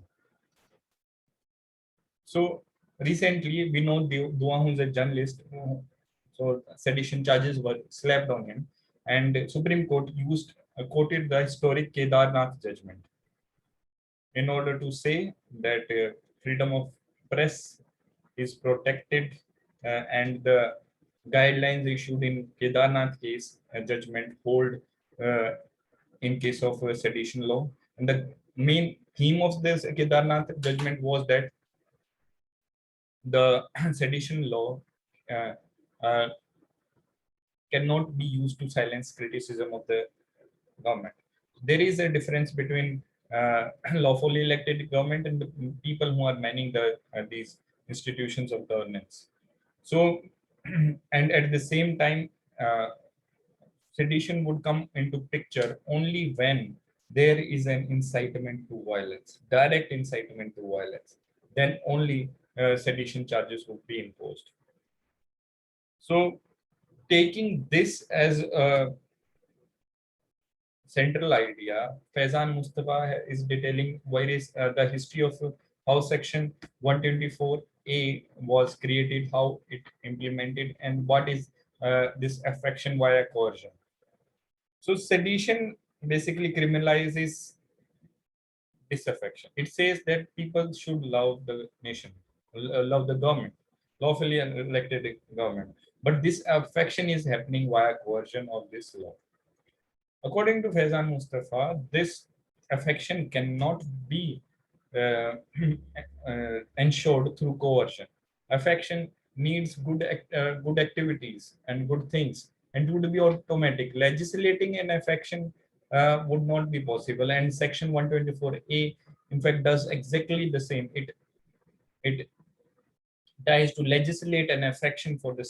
So recently, we know Dua, who's a journalist, so sedition charges were slapped on him, and Supreme Court quoted the historic Kedarnath judgment in order to say that freedom of press is protected, and the guidelines issued in Kedarnath case judgment hold in case of sedition law. And the main theme of this Kedarnath judgment was that the sedition law uh, uh, cannot be used to silence criticism of the government. There is a difference between lawfully elected government and the people who are manning these institutions of governance. So, and at the same time, sedition would come into picture only when there is an incitement to violence, direct incitement to violence. Then only sedition charges would be imposed. So, taking this as a central idea, Faizan Mustafa is detailing the history of how Section 124A was created, how it implemented, and what is this affection via coercion. So sedition basically criminalizes disaffection. It says that people should love the nation, love the government, lawfully elected government. But this affection is happening via coercion of this law. According to Faizan Mustafa, this affection cannot be uh, ensured through coercion. Affection needs good activities and good things, and it would be automatic. Legislating an affection would not be possible, and Section 124A, in fact, does exactly the same. It ties to legislate an affection for the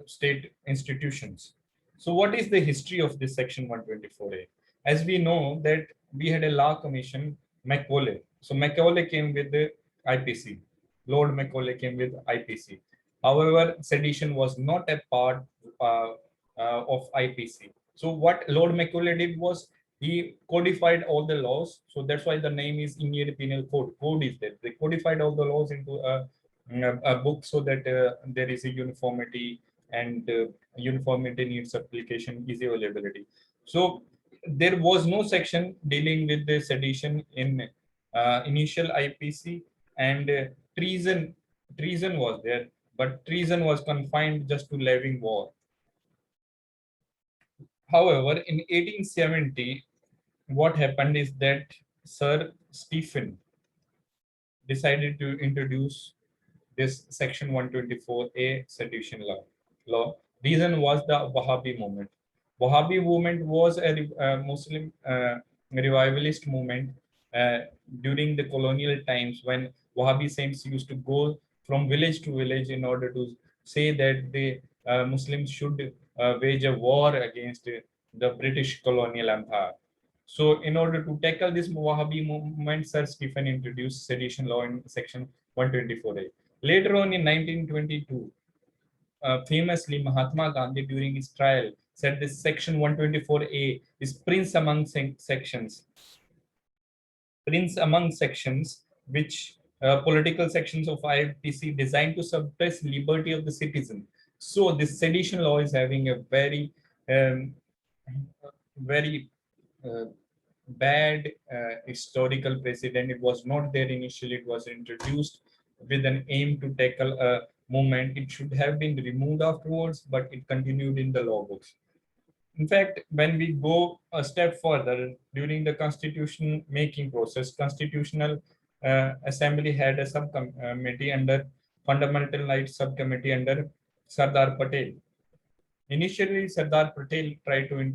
state institutions. So what is the history of this Section 124A? As we know that we had a law commission, Macaulay. So Macaulay came with the IPC. Lord Macaulay came with IPC. However, sedition was not a part uh, of IPC. So what Lord Macaulay did was he codified all the laws. So that's why the name is Indian Penal Code. Code is there. They codified all the laws into a book so that there is a uniformity, and uniformity needs application, easy availability. So there was no section dealing with the sedition in initial IPC, and treason was there, but treason was confined just to levying war. However, in 1870, what happened is that Sir Stephen decided to introduce this Section 124A sedition law. Reason was the Wahhabi movement. Wahhabi movement was a Muslim revivalist movement during the colonial times, when Wahhabi saints used to go from village to village in order to say that the Muslims should wage a war against the British colonial empire. So, in order to tackle this Wahhabi movement, Sir Stephen introduced sedition law in Section 124A. Later on in 1922, famously Mahatma Gandhi during his trial said this Section 124A is prince among sections which political sections of IOFHS designed to suppress liberty of the citizen. So this sedition law is having a um, very uh, bad historical precedent. It was not there initially. It was introduced with an aim to tackle a movement. It should have been removed afterwards, but it continued in the law books. In fact, when we go a step further during the constitution making process, Constitutional Assembly had a subcommittee under Fundamental Rights Subcommittee under Sardar Patel. Initially, Sardar Patel tried to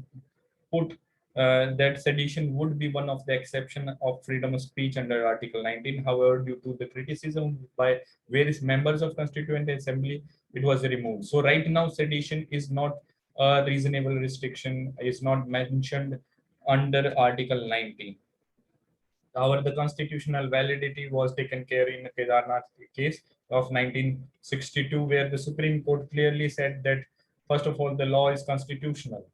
put that sedition would be one of the exception of freedom of speech under Article 19. However, due to the criticism by various members of Constituent Assembly, it was removed. So right now, sedition is not a reasonable restriction, is not mentioned under Article 19. However, the constitutional validity was taken care in the Kedarnath case of 1962, where the Supreme Court clearly said that, first of all, the law is constitutional,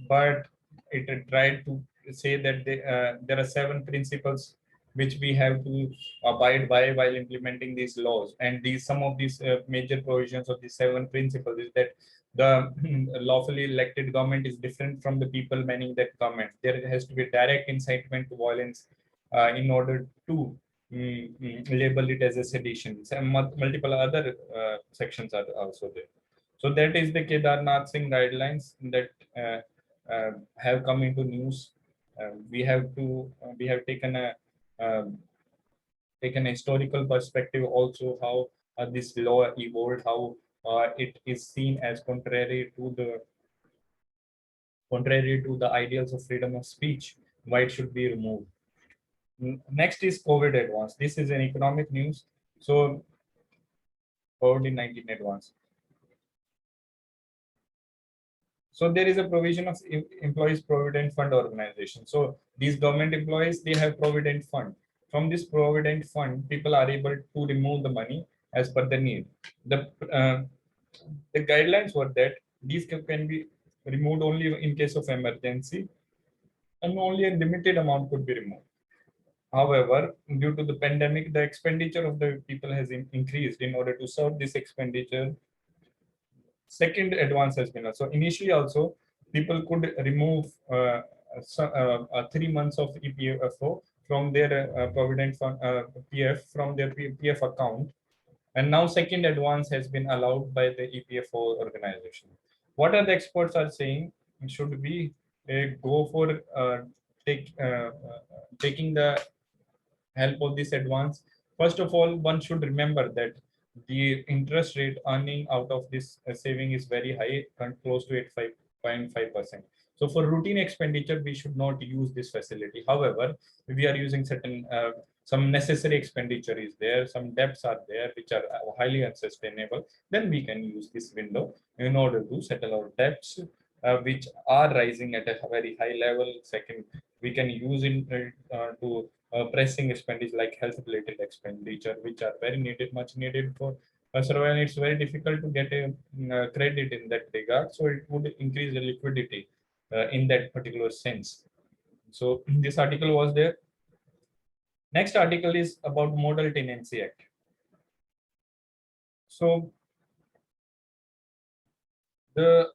but it tried to say that there are 7 principles which we have to abide by while implementing these laws. And these some of these major provisions of the 7 principles is that the lawfully elected government is different from the people manning that government. There has to be direct incitement to violence in order to label it as a sedition. Some multiple other sections are also there. So that is the Kedarnath Singh guidelines that have come into news. We have taken a historical perspective also how this law evolved, how it is seen as contrary to the ideals of freedom of speech, why it should be removed. Next is COVID advance. This is an economic news. So COVID-19 advance. So there is a provision of employees provident fund organization. So these government employees, they have provident fund. From this provident fund, people are able to remove the money as per the need. Uh, the guidelines were that these can be removed only in case of emergency, and only a limited amount could be removed. However, due to the pandemic, the expenditure of the people has increased. In order to serve this expenditure, second advance has been also initially also people could remove 3 months of EPFO from their provident fund PF from their PF account, and now second advance has been allowed by the EPFO organization. What are the experts are saying? Should we go for take taking the help of this advance? First of all, one should remember that the interest rate earning out of this saving is very high, close to 85.5%. So for routine expenditure, we should not use this facility. However, we are using certain some necessary expenditure is there, some debts are there which are highly unsustainable, then we can use this window in order to settle our debts which are rising at a very high level. Second, we can use it to pressing expenditure like health related expenditure, which are very needed, much needed for survival. It's very difficult to get a credit in that regard. So it would increase the liquidity in that particular sense. So this article was there. Next article is about Model Tenancy Act. So the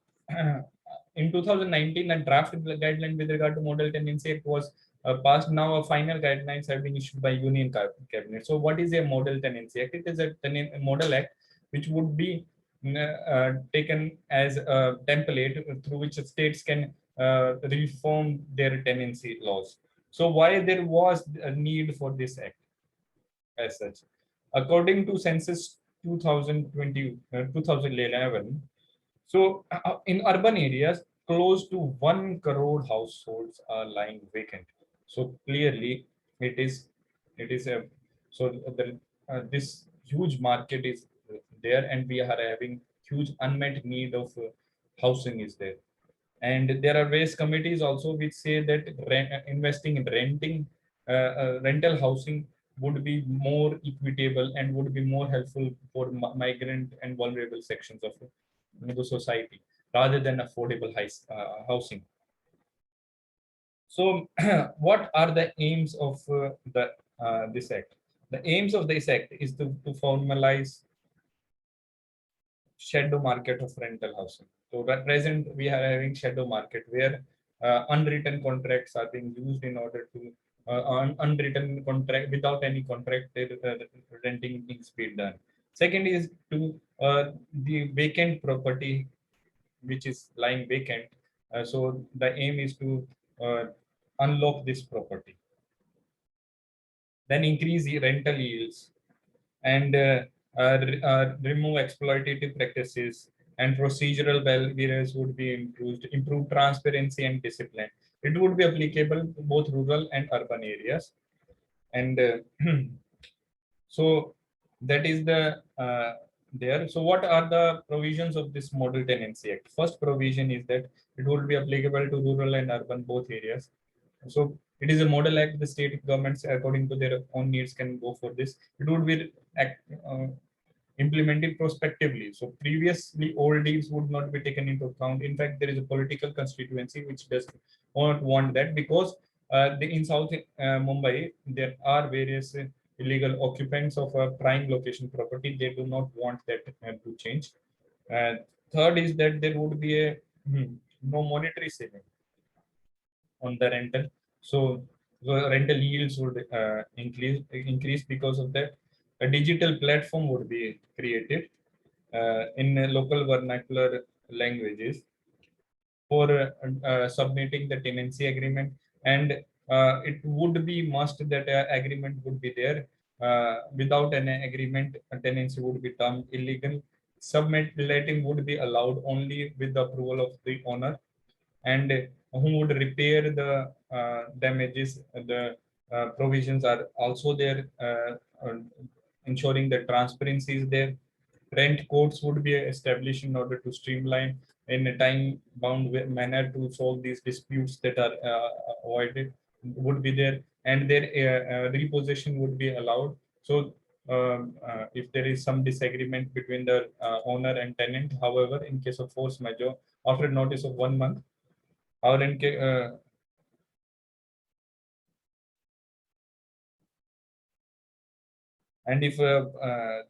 in 2019, a draft guideline with regard to Model Tenancy Act was passed. Now, a final guidelines have been issued by Union Cabinet. So, what is a Model Tenancy Act? It is a model act which would be taken as a template through which states can reform their tenancy laws. So, why there was a need for this act as such? According to Census 2011, so in urban areas, close to 1 crore households are lying vacant. So clearly, it is a so this huge market is there, and we are having huge unmet need of housing is there. And there are various committees also which say that investing in rental housing would be more equitable and would be more helpful for migrant and vulnerable sections of the society rather than affordable housing. So, what are the aims of the this act? The aims of this act is to formalize shadow market of rental housing. So at present we are having shadow market where unwritten contracts are being used in order to unwritten contract without any contract renting is being done. Second is to the vacant property which is lying vacant. So the aim is to uh, unlock this property, then increase the rental yields and remove exploitative practices, and procedural barriers would be improved, improve transparency and discipline. It would be applicable to both rural and urban areas. And so that is the there. So what are the provisions of this Model Tenancy Act? First provision is that it would be applicable to rural and urban both areas. So it is a model act. The state governments, according to their own needs, can go for this. It would be implemented prospectively. So previously, old deeds would not be taken into account. In fact, there is a political constituency which does not want that, because in South Mumbai, there are various illegal occupants of a prime location property. They do not want that to change. Uh, Third is that there would be a no monetary saving on the rental. So the rental yields would increase because of that. A digital platform would be created in local vernacular languages for submitting the tenancy agreement, and it would be must that agreement would be there. Without an agreement, a tenancy would be termed illegal. Subletting would be allowed only with the approval of the owner, and who would repair the damages. The provisions are also there, ensuring that transparency is there. Rent courts would be established in order to streamline in a time-bound manner to solve these disputes that are avoided would be there, and their repossession would be allowed. So if there is some disagreement between the owner and tenant, however, in case of force majeure, after notice of 1 month, or and if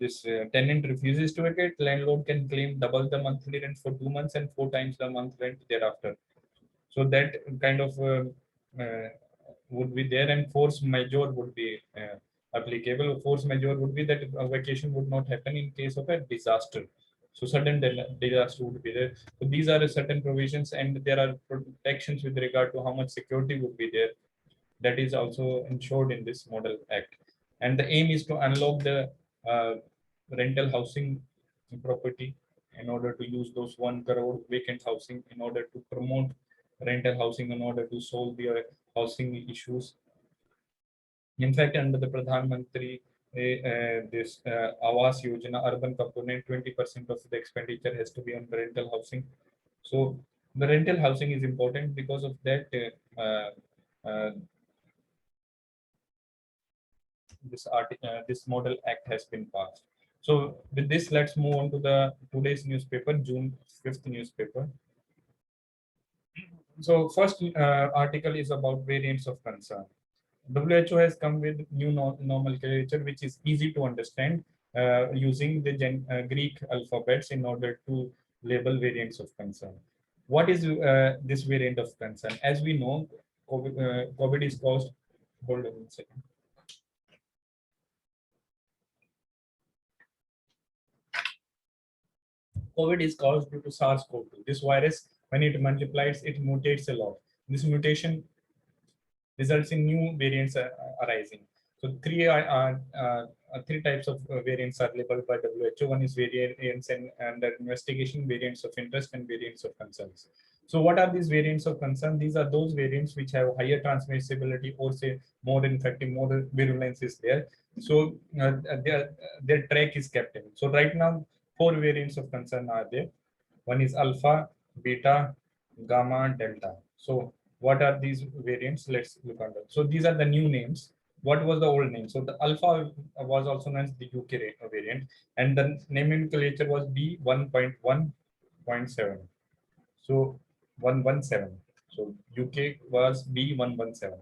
this tenant refuses to vacate, landlord can claim double the monthly rent for 2 months and 4 times the month rent thereafter. So that kind of would be there, and force majeure would be applicable. Force majeure would be that a vacation would not happen in case of a disaster. So sudden disaster would be there. So these are certain provisions, and there are protections with regard to how much security would be there. That is also ensured in this model act, and the aim is to unlock the uh, rental housing property in order to use those 1 crore vacant housing in order to promote rental housing, in order to solve the housing issues. In fact, under the Pradhan Mantri this Awas Yojana urban component, 20% of the expenditure has to be on rental housing. So the rental housing is important. Because of that, this model act has been passed. So with this, let's move on to the today's newspaper, June 5th newspaper. So first article is about variants of concern. WHO has come with new nomenclature which is easy to understand using the Greek alphabets in order to label variants of concern. What is this variant of concern? As we know, COVID is caused. Hold on a second. COVID is caused due to SARS-CoV-2. This virus, when it multiplies, it mutates a lot. This mutation results in new variants arising. So three types of variants are labeled by WHO. One is variants and under investigation, variants of interest, and variants of concerns. So what are these variants of concern? These are those variants which have higher transmissibility, or say more infective, more virulence is there. So their track is kept in. So right now, 4 variants of concern are there. One is alpha, beta, gamma, delta. So what are these variants? Let's look at them. So these are the new names. What was the old name? So the alpha was also known as the UK variant, and the nomenclature was B1.1.7. So 117. So UK was B117.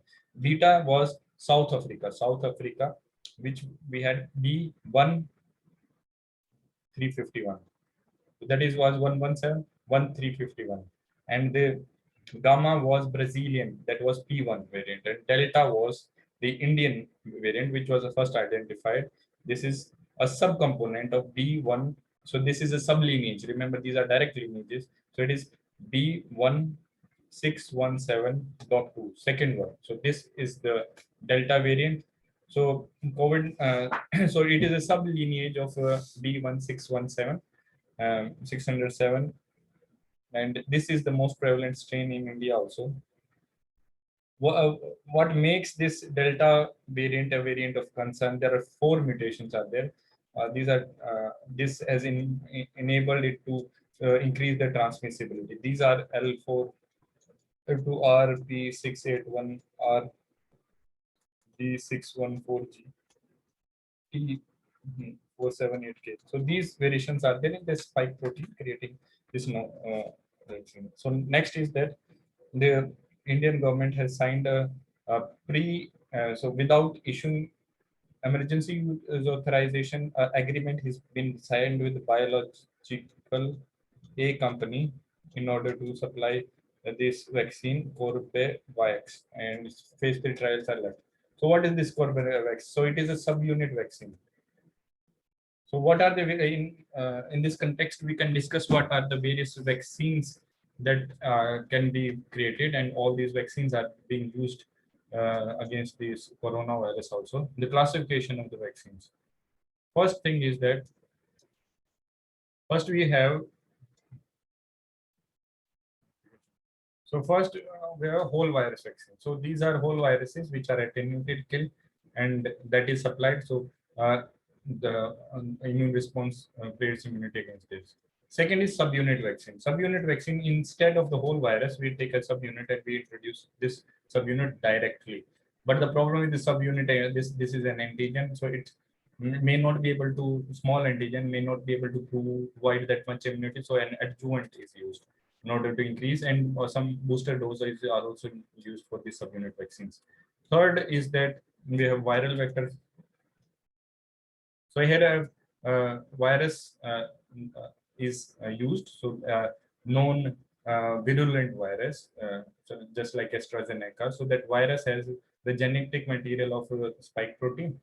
Beta was South Africa. South Africa, which we had B1351. That is was 117, 1351. And the Gamma was Brazilian, that was P1 variant. And Delta was the Indian variant, which was the first identified. This is a subcomponent of B1. So this is a sublineage. Remember, these are direct lineages. So it is B1617.2, second one. So this is the Delta variant. So COVID, so it is a sublineage of B1617. 607, and this is the most prevalent strain in India also. What makes this Delta variant a variant of concern? There are 4 mutations are there. These are this has enabled it to increase the transmissibility. These are L4 to RP681, RD614G, T478K. So these variations are there in the spike protein, creating this vaccine. So next is that the Indian government has signed a so without issuing emergency use authorization, agreement has been signed with biological A company in order to supply this vaccine Corbevax, and phase 3 trials are left. So what is this Corbevax? So it is a subunit vaccine. So what are the in this context we can discuss what are the various vaccines that can be created, and all these vaccines are being used against this coronavirus also. The classification of the vaccines. First thing is that first we have we have a whole virus vaccine. So these are whole viruses which are attenuated, killed, and that is supplied. So the immune response creates immunity against this. Second is subunit vaccine. Subunit vaccine, instead of the whole virus, we take a subunit and we introduce this subunit directly. But the problem with the subunit, this is an antigen, so it may not be able to, small antigen may not be able to provide that much immunity. So an adjuvant is used in order to increase, and some booster doses are also used for the subunit vaccines. Third is that we have viral vectors. So here a virus is used, so known virulent virus, so just like AstraZeneca. So that virus has the genetic material of spike protein.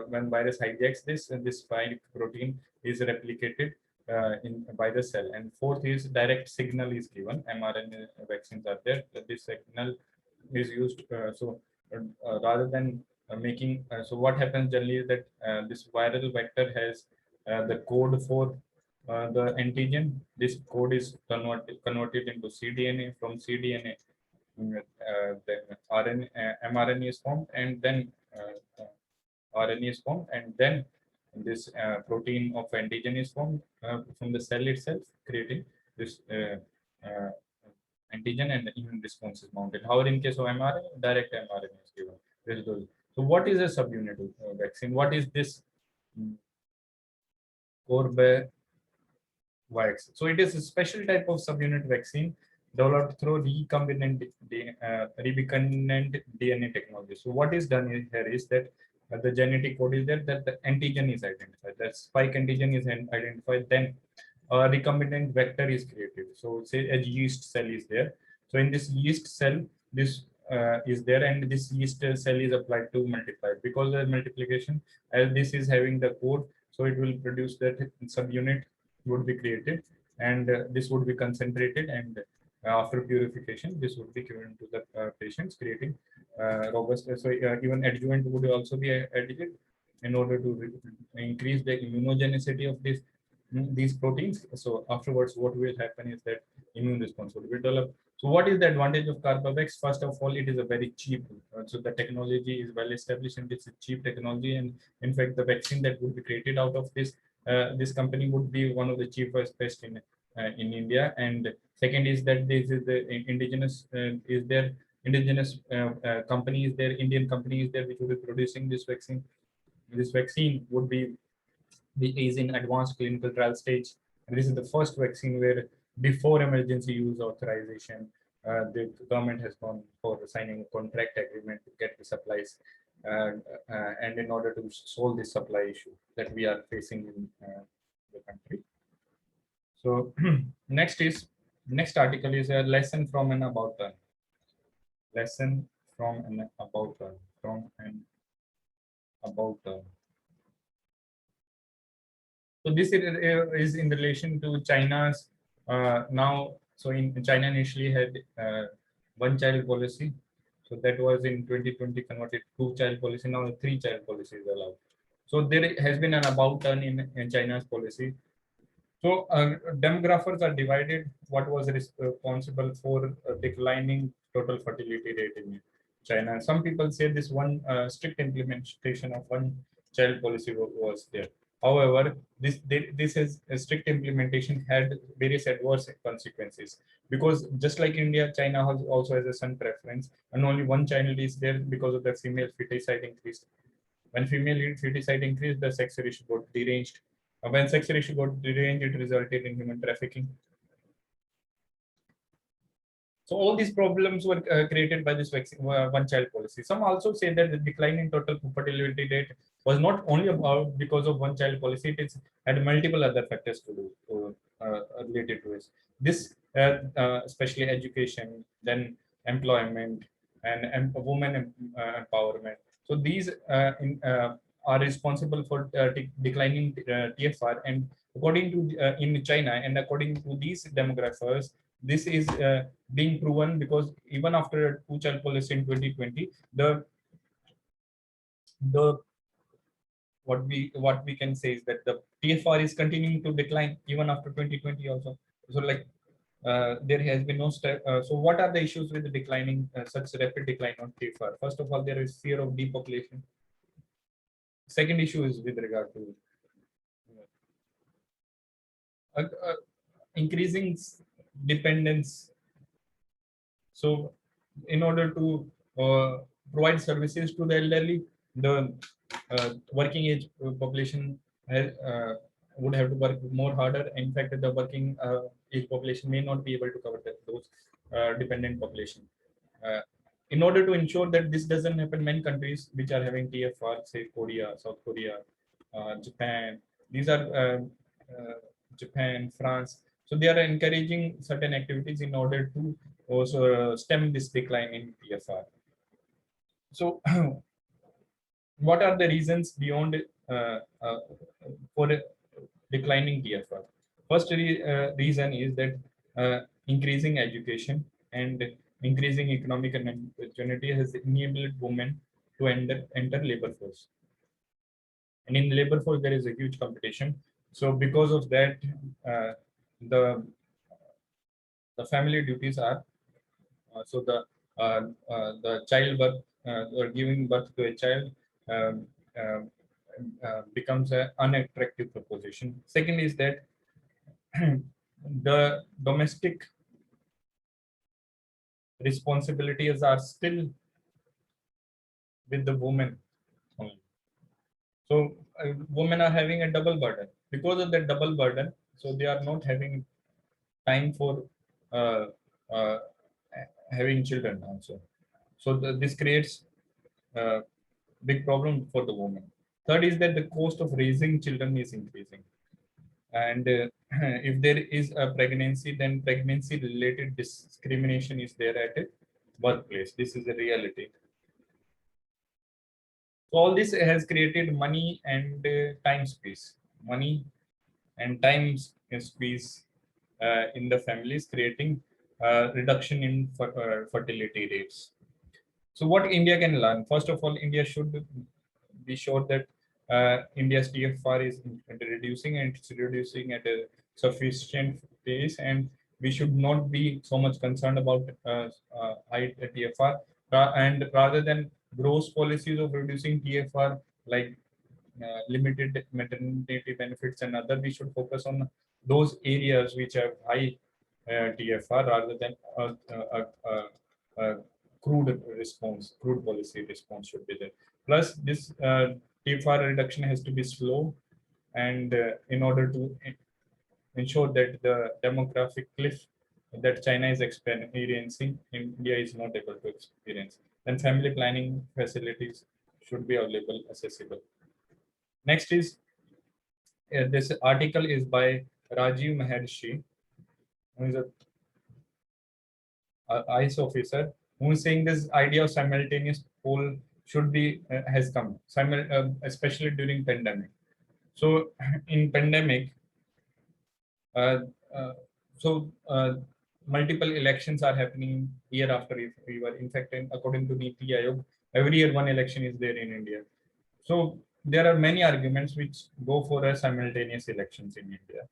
When virus hijacks this, and this spike protein is replicated by the cell. And fourth is direct signal is given. mRNA vaccines are there. This signal is used. Rather than making, so what happens generally is that this viral vector has the code for the antigen. This code is converted into cDNA. From cDNA, then mRNA is formed, and then RNA is formed, and then this protein of antigen is formed from the cell itself, creating this antigen, and the immune response is mounted. However, in case of mRNA, direct mRNA is given. So what is a subunit vaccine? What is this Corbevax? So it is a special type of subunit vaccine developed through recombinant DNA technology. So what is done here is that the genetic code is there, that the antigen is identified, that spike antigen is identified, then a recombinant vector is created. So say a yeast cell is there. So in this yeast cell, this is there, and this yeast cell is applied to multiply. Because of multiplication, as this is having the code, so it will produce that subunit would be created, and this would be concentrated, and after purification, this would be given to the patients, creating robust. So even adjuvant would also be added in order to increase the immunogenicity of these proteins. So afterwards, what will happen is that immune response will be developed. So what is the advantage of Corbevax? First of all, it is a very cheap. So the technology is well established, and it's a cheap technology. And in fact, the vaccine that would be created out of this company would be one of the cheapest best in India. And second is that this is the indigenous is there indigenous company is there, Indian company is there, which will be producing this vaccine. This vaccine would be is in advanced clinical trial stage. And this is the first vaccine where before emergency use authorization, the government has gone for signing a contract agreement to get the supplies, and in order to solve this supply issue that we are facing in the country. So next article is a lesson from an about turn. Lesson from an about turn. From an about turn. So this is in relation to China's now. So in China initially had one child policy. So that was in 2020 converted to two-child policy. Now three-child policy is allowed. So there has been an about turn in China's policy. So demographers are divided. What was responsible for declining total fertility rate in China? Some people say this one strict implementation of one child policy was there. However, this is a strict implementation had various adverse consequences, because just like India, China also has a son preference, and only one child is there because of the female feticide increase. When female feticide increased, the sex ratio got deranged. When sex ratio got deranged, it resulted in human trafficking. So all these problems were created by this one-child policy. Some also say that the decline in total fertility rate was not only about because of one-child policy; it is had multiple other factors to do related to it. This, especially education, then employment, and women empowerment. So these are responsible for declining TFR, and according to in China, and according to these demographers, this is being proven because even after a two-child policy in 2020, the what we can say is that the TFR is continuing to decline even after 2020 also. So like there has been no step. So what are the issues with the declining such rapid decline on TFR? First of all, there is fear of depopulation. Second issue is with regard to increasing dependence. So in order to provide services to the elderly, the working age population would have to work more harder. In fact, the working age population may not be able to cover those dependent population. In order to ensure that this doesn't happen, many countries which are having TFR, say Korea, South Korea, Japan, these are Japan, France. So they are encouraging certain activities in order to also stem this decline in TFR. So what are the reasons beyond for declining TFR? First reason is that increasing education and increasing economic opportunity has enabled women to enter labor force. And in labor force, there is a huge competition. So because of that, the family duties are so the childbirth or giving birth to a child um, um, becomes an unattractive proposition. Second is that the domestic responsibilities are still with the woman only. So women are having a double burden. Because of that double burden, so they are not having time for uh, uh, having children also. So this creates a big problem for the woman. Third is that the cost of raising children is increasing. And if there is a pregnancy, then pregnancy related discrimination is there at a workplace. This is a reality. So all this has created money and time squeeze. Money and time squeeze in the families, creating reduction in fertility rates. So what India can learn? First of all, India should be sure that India's TFR is reducing, and it's reducing at a sufficient pace, and we should not be so much concerned about high TFR, and rather than gross policies of reducing TFR like limited maternity benefits and other, we should focus on those areas which have high TFR rather than crude policy response should be there. Plus, this TFR reduction has to be slow, and in order to ensure that the demographic cliff that China is experiencing, India is not able to experience. Then family planning facilities should be available, accessible. Next is this article is by Rajiv Maharshi, who is a ICE officer, who is saying this idea of simultaneous poll should be has come, especially during pandemic. So in pandemic, uh, uh, so multiple elections are happening year after year. In fact, according to Niti Aayog, every year one election is there in India. So there are many arguments which go for a simultaneous elections in India.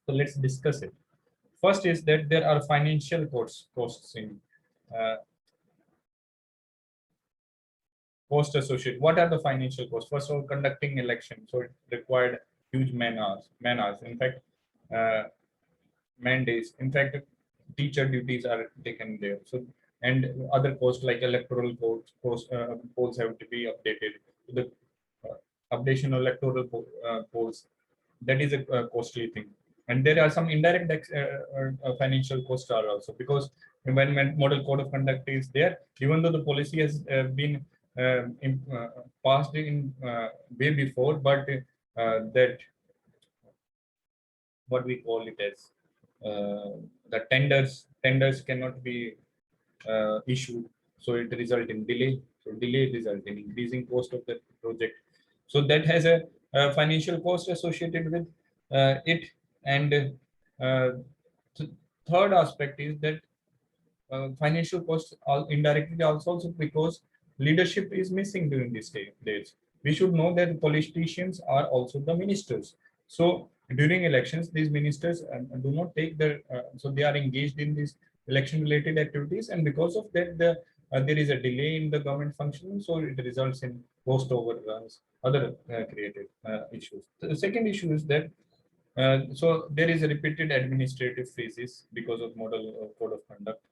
So let's discuss it. First is that there are financial costs in uh, cost associated. What are the financial costs? First of all, conducting election, so it required huge man hours. Man hours. In fact, uh, man days. In fact, teacher duties are taken there. So and other costs like electoral polls have to be updated. The updation of electoral polls, that is a costly thing. And there are some indirect financial costs are also, because when model code of conduct is there, even though the policy has been passed in way before, but that what we call it as the tenders cannot be issued, so it result in delay. So delay result in increasing cost of the project. So that has a financial cost associated with it. And th- third aspect is that financial costs all indirectly also because leadership is missing during these days. We should know that politicians are also the ministers. So during elections, these ministers do not take their, so they are engaged in these election related activities. And because of that, there is a delay in the government functioning. So it results in cost overruns, other created issues. The second issue is that so there is a repeated administrative phases because of model code of conduct.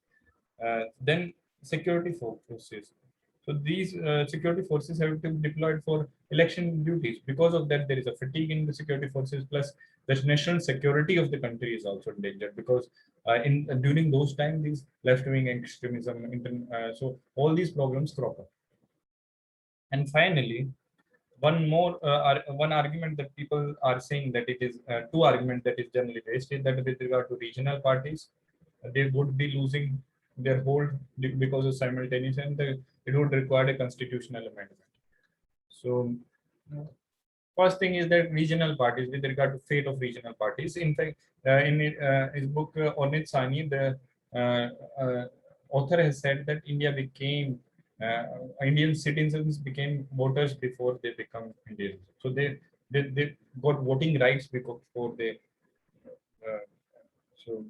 Then security forces. So these security forces have to be deployed for election duties. Because of that, there is a fatigue in the security forces. Plus, the national security of the country is also endangered because in during those times, these left-wing extremism, so all these problems crop up. And finally, one argument that people are saying that it is two argument that is generally raised is that with regard to regional parties, they would be losing their hold because of simultaneous, and it would require a constitutional amendment. So first thing is that regional parties, with regard to fate of regional parties, in fact, in his book Ornit Sani, the uh, uh, author has said that Indian citizens became voters before they become Indians. So they got voting rights before they. Uh, so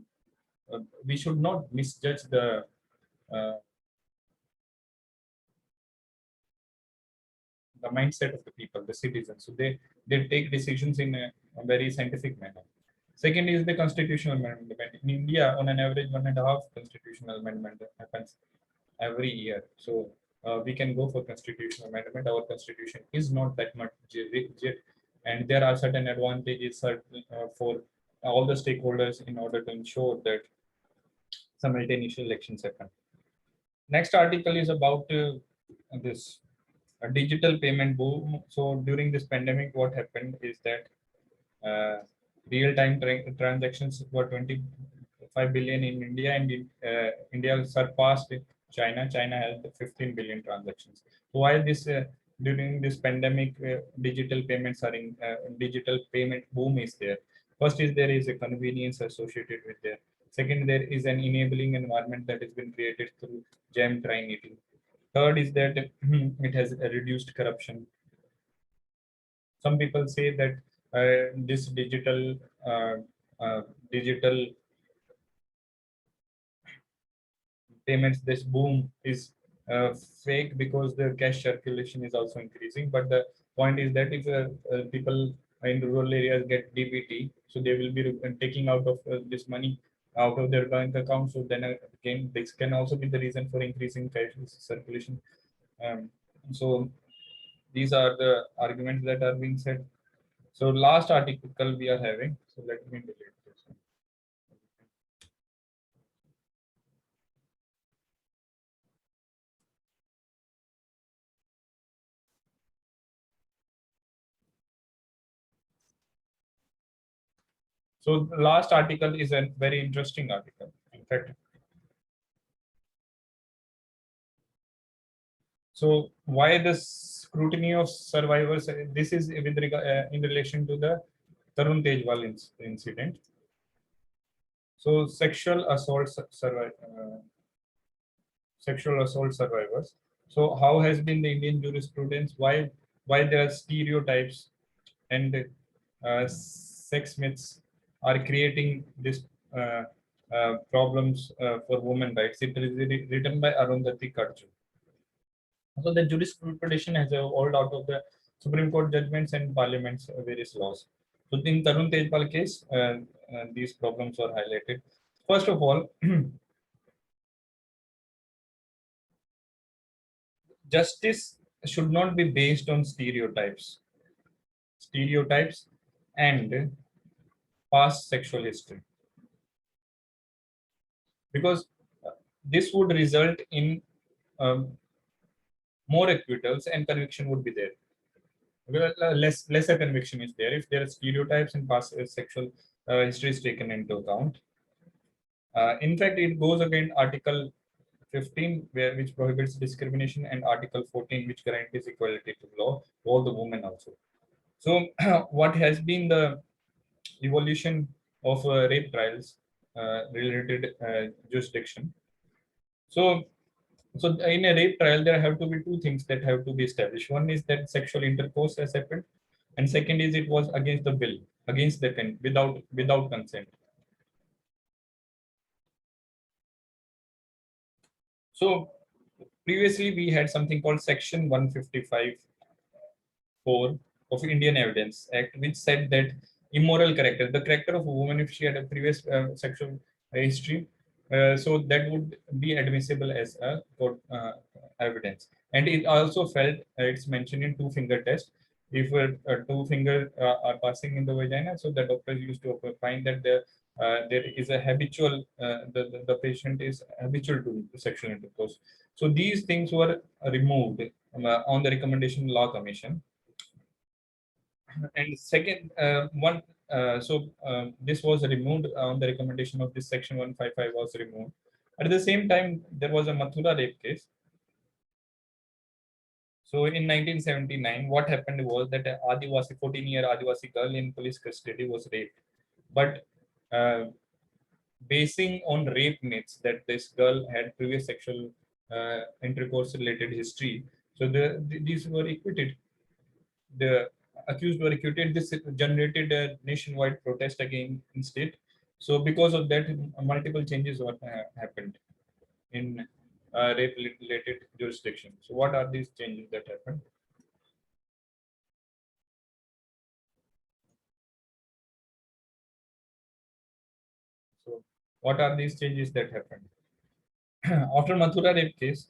we should not misjudge uh, the mindset of the people, the citizens. So they take decisions in a very scientific manner. Second is the constitutional amendment. In India, on an average, 1.5 constitutional amendment happens every year. So we can go for constitutional amendment. Our constitution is not that much rigid, and there are certain advantages for all the stakeholders in order to ensure that simultaneous elections happen. Next article is about this a digital payment boom. So during this pandemic, what happened is that uh, real-time transactions were 25 billion in India, and India surpassed China. China has 15 billion transactions. So while this during this pandemic, digital payments are in digital payment boom is there. First is there is a convenience associated with there. Second, there is an enabling environment that has been created through jam try meeting. Third is that it has reduced corruption. Some people say that this uh, digital payments, this boom is fake because the cash circulation is also increasing. But the point is that if people in rural areas get DBT, so they will be taking out of this money out of their bank account. So then again, this can also be the reason for increasing cash circulation. Um, so these are the arguments that are being said. So last article we are having. So let me delete this one. So the last article is a very interesting article. In fact, so why the scrutiny of survivors? This is with regard in relation to the Tarun Tejwal incident. So sexual assault survivors. So how has been the Indian jurisprudence? Why there are stereotypes and sex myths are creating this problems for women rights? It is written by Arundhati Karju. So the jurisprudence has evolved out of the Supreme Court judgments and Parliament's various laws. So in Tarun Tejpal case, these problems are highlighted. First of all, justice should not be based on stereotypes and past sexual history, because this would result in um, more acquittals and conviction would be there. Well, lesser conviction is there if there are stereotypes and past sexual history is taken into account. In fact, it goes against Article 15, which prohibits discrimination, and Article 14, which guarantees equality to law to all the women also. So, what has been the evolution of rape trials related jurisdiction? So, so in a rape trial, there have to be two things that have to be established. One is that sexual intercourse has happened, and second is it was against the will, against the without consent. So previously we had something called Section 155(4) of Indian Evidence Act, which said that immoral character, the character of a woman, if she had a previous sexual history, so that would be admissible as a court evidence. And it also felt it's mentioned in two-finger test. If two fingers are passing in the vagina, so the doctors used to find that there is a habitual, the patient is habitual to sexual intercourse. So these things were removed on the recommendation law commission. And second one, this was removed on the recommendation of this section 155 was removed. At the same time, there was a Mathura rape case. So in 1979, what happened was that a Adivasi 14-year Adivasi girl in police custody was raped, but uh, basing on rape myths that this girl had previous sexual intercourse related history, so these were acquitted. The accused were acquitted. This generated a nationwide protest against it. So because of that, multiple changes were happened in rape-related jurisdiction. So what are these changes that happened? So what are these changes that happened? After Mathura rape case,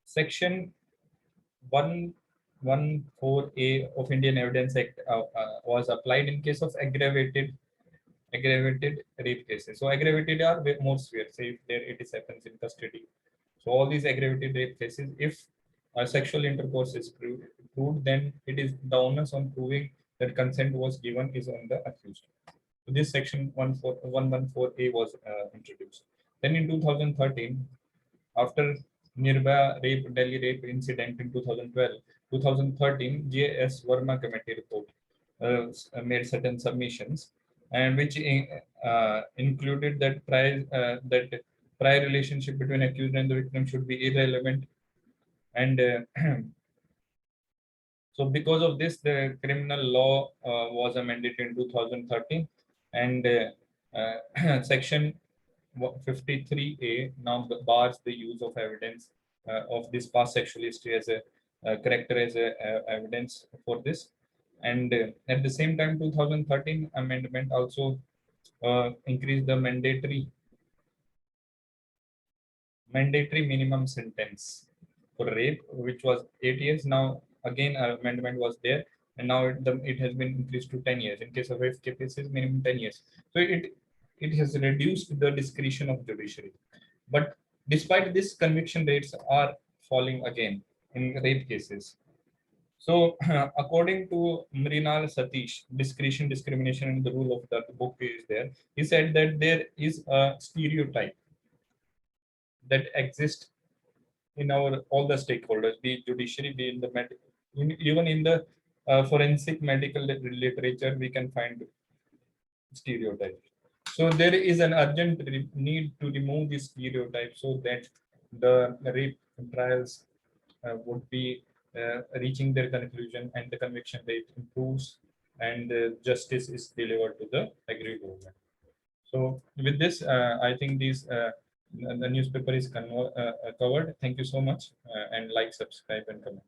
Section 114A of Indian Evidence Act was applied in case of aggravated rape cases. So aggravated are more severe. Say if there it is happens in custody. So all these aggravated rape cases, if sexual intercourse is proved, then it is the onus on proving that consent was given is on the accused. So this section 114A was introduced. Then in 2013, after Nirbhaya Delhi rape incident in 2012, 2013, J.S. Verma committee report made certain submissions, and which included that prior relationship between accused and the victim should be irrelevant, and so because of this, the criminal law was amended in 2013, and section 53A now bars the use of evidence of this past sexual history as a character as a evidence for this. And at the same time, 2013 amendment also increased the mandatory minimum sentence for rape, which was 8 years. Now again, amendment was there, and now it has been increased to 10 years. In case of rape cases, minimum 10 years. So it has reduced the discretion of judiciary. But despite this, conviction rates are falling again in rape cases. So, according to Mrinal Satish, discretion, discrimination, and the rule of the book is there. He said that there is a stereotype that exists in our all the stakeholders, be it judiciary, be in the medical, even in the forensic medical literature, we can find stereotypes. So there is an urgent need to remove this stereotype so that the rape trials would be reaching their conclusion and the conviction rate improves and justice is delivered to the aggrieved woman. So with this, I think the newspaper is covered. Thank you so much and like, subscribe and comment.